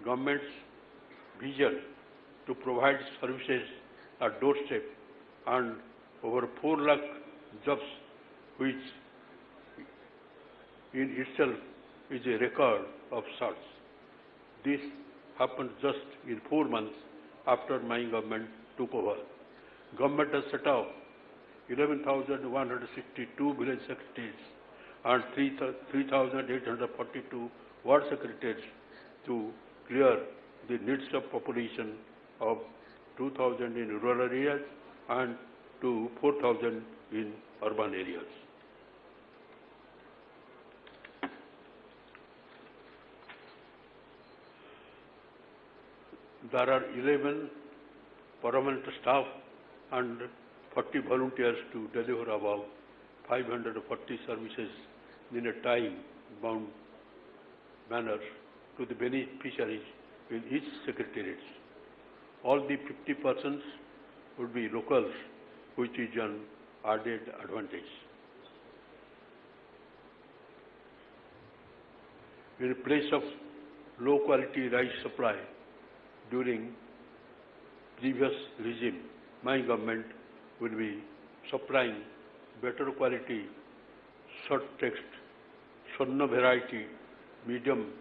Speaker 4: government's vision to provide services at doorstep and over 4 lakh jobs, which in itself is a record of sorts. This happened just in 4 months after my government took over. Government has set up 11,162 village secretaries and 3,842 ward secretaries to clear the needs of population of 2,000 in rural areas and to 4,000 in urban areas. There are 11 permanent staff and 40 volunteers to deliver about 540 services in a time-bound manner to the beneficiaries in each secretariat. All the 50 persons would be locals, which is an added advantage. In place of low-quality rice supply during previous regime, my government will be supplying better quality, short text, Swarna variety, medium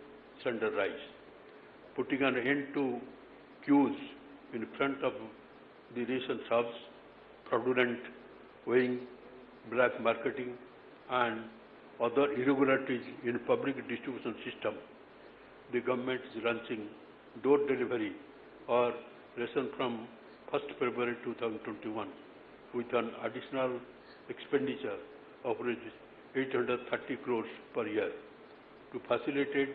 Speaker 4: cylinder rise, putting an end to queues in front of the ration shops, fraudulent weighing, black marketing, and other irregularities in public distribution system. The government is launching door delivery or ration from 1st February 2021 with an additional expenditure of 830 crores per year. To facilitate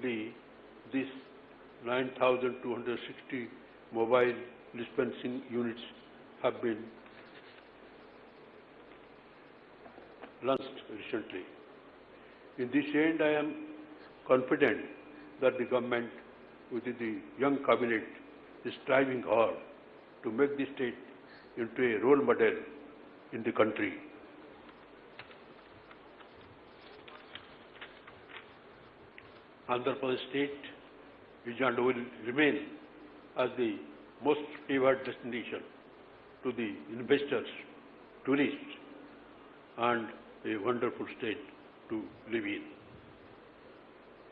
Speaker 4: this 9,260 mobile dispensing units have been launched recently. In this end, I am confident that the government, with the young cabinet, is striving hard to make the state into a role model in the country. Andhra Pradesh state is and will remain as the most favored destination to the investors, tourists, and a wonderful state to live in.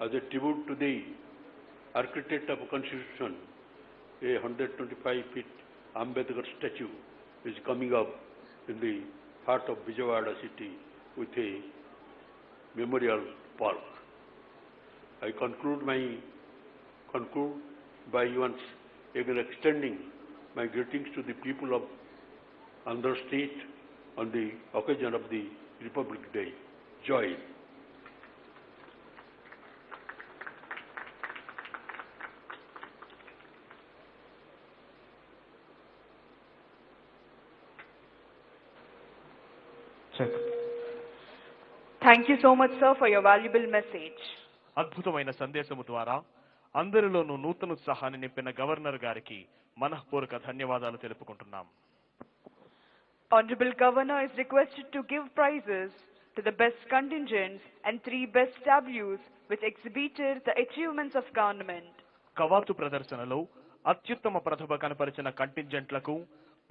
Speaker 4: As a tribute to the architect of a constitution, a 125-feet Ambedkar statue is coming up in the heart of Vijayawada city with a memorial park. I conclude by once again extending my greetings to the people of Andhra State on the occasion of the Republic Day. Joy.
Speaker 1: Thank you so much, sir, for your valuable message.
Speaker 3: అద్భుతమైన సందేశము ద్వారా అందరిలోనూ నూతన ఉత్సాహాన్ని నింపిన governor గారికి మనఃపూర్వక ధన్యవాదాలు తెలుపుకుంటున్నాం.
Speaker 1: Honorable Governor is requested to give prizes to the best contingents and 3 best tableaus which exhibited the achievements of government.
Speaker 3: కవాతు ప్రదర్శనలో అత్యుత్తమ ప్రతిభ కనపరిచిన కంటింజెంట్లకు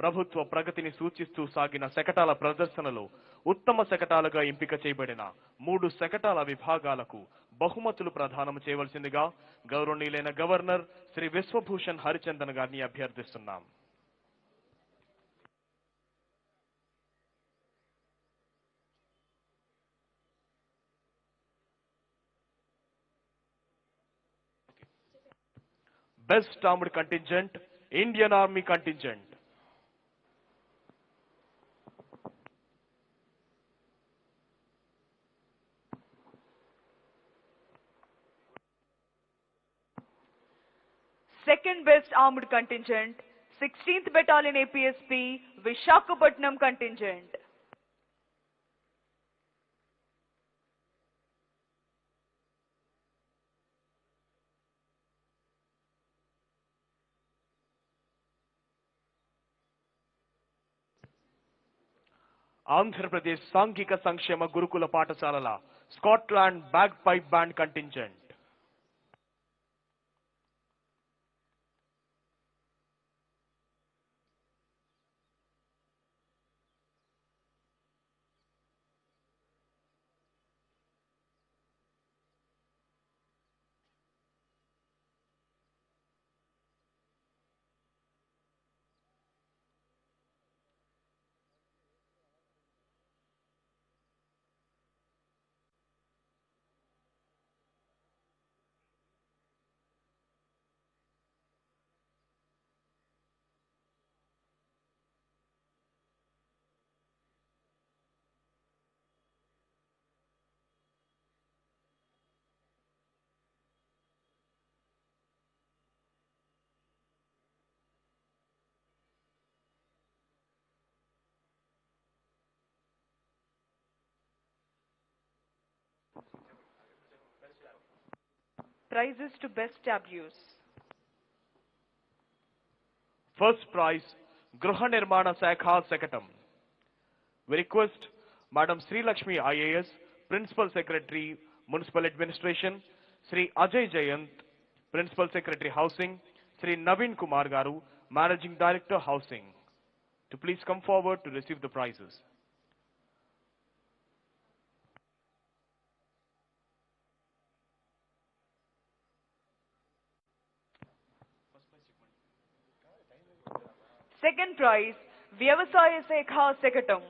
Speaker 3: ప్రభుత్వ ప్రగతిని సూచిస్తూ సాగిన శకటాల ప్రదర్శనలో ఉత్తమ శకటాలుగా ఎంపిక చేయబడిన 3 శకటాల విభాగాలకు బహుమతులు ప్రదానం చేయవలసిందిగా గౌరవనీయులైన గవర్నర్ శ్రీ విశ్వభూషణ్ హరిచందన్ గారిని అభ్యర్థిస్తున్నాం. Best Armed Contingent, Indian Army Contingent.
Speaker 1: Second best armed contingent, 16th Battalion APSP, Vishakhapatnam contingent.
Speaker 3: Andhra Pradesh సాంఘిక సంక్షేమ గురుకుల పాఠశాలల Scotland bag pipe band contingent.
Speaker 1: Prizes to best tableaus.
Speaker 3: First prize, Gruha Nirmana Sakha Sekatam. We request Madam Sri Lakshmi IAS, Principal Secretary, Municipal Administration, Sri Ajay Jayant, Principal Secretary Housing, Sri Naveen Kumar Garu, Managing Director Housing, to please come forward to receive the prizes.
Speaker 1: Second prize, Vyavasaya Sekha Sekatam.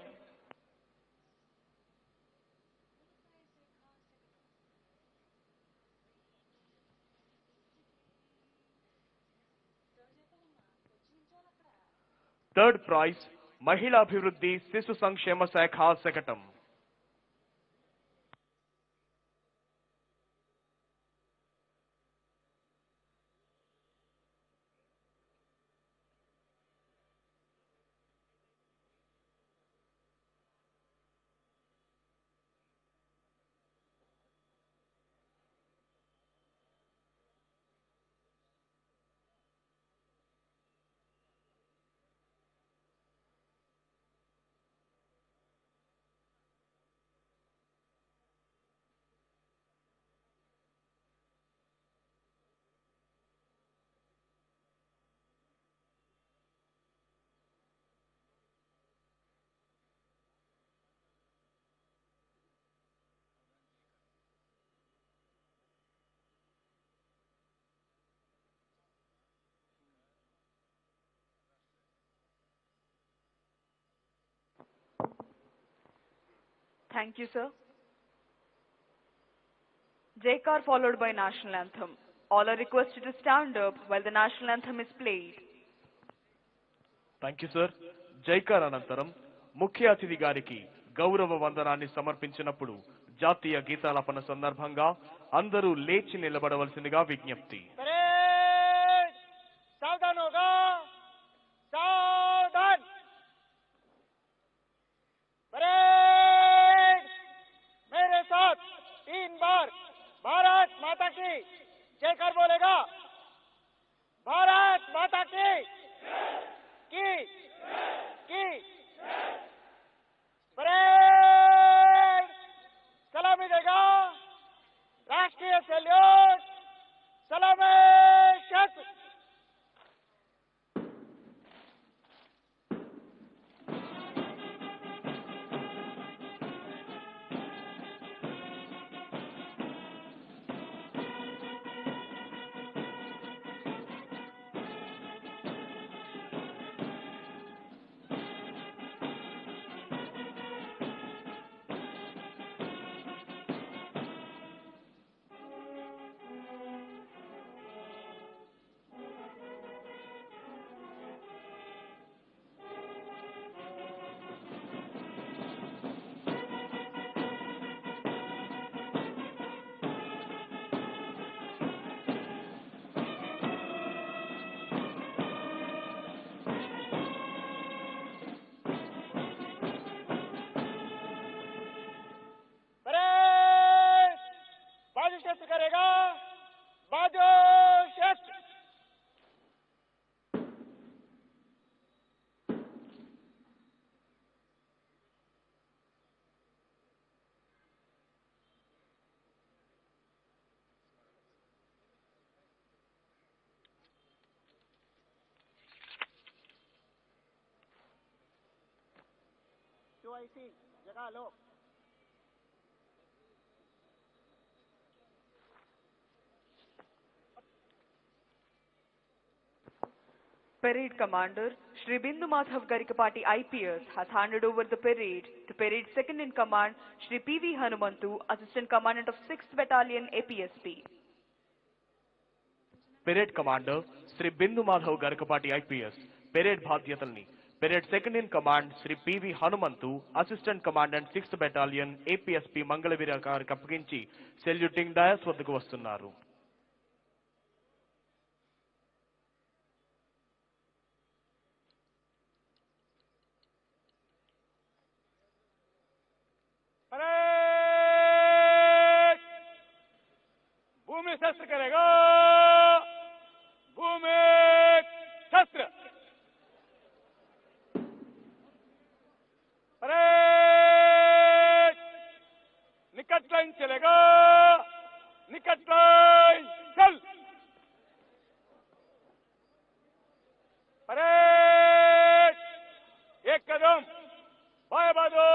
Speaker 3: Third prize, Mahila Abhiruddhi Sisu Sankshema Sekha Sekatam.
Speaker 1: Thank you, sir. Jaykar followed by national anthem. All are requested to stand up while the national anthem is played.
Speaker 3: Thank you, sir. జైకార్ అనంతరం ముఖ్య అతిథి గారికి గౌరవ వందనాన్ని సమర్పించినప్పుడు జాతీయ గీతాలాపన సందర్భంగా అందరూ లేచి నిలబడవలసిందిగా విజ్ఞప్తి.
Speaker 2: सावधान होगा, सावधान. परेड मेरे साथ 3 बार भारत माता की जयकार बोलेगा. भारत माता की परेड सलामी देगा. राष्ट्रीय सैल्यूट, सलामी शस्त्र. करेगा. बाजो शस्त्र. QIC जगह लो.
Speaker 1: Parade Commander Shri Bindu Madhav Garikapati IPS has handed over the parade to Parade Second in Command Shri P.V. Hanumantu, Assistant Commandant of 6th Battalion APSP.
Speaker 3: Parade Commander Shri Bindu Madhav Garikapati IPS, Parade బాధ్యతల్ని Parade Second in Command Shri P.V. Hanumantu, Assistant Commandant 6th Battalion APSP మంగళవీర గారికి అప్పగించి saluting dais వద్దకు వస్తున్నారు.
Speaker 2: भूमि शस्त्र करेगा. भूमि शस्त्र. Parade निकट line चलेगा. निकट लाइन चल. परेड एक कदम बाएं बाजू.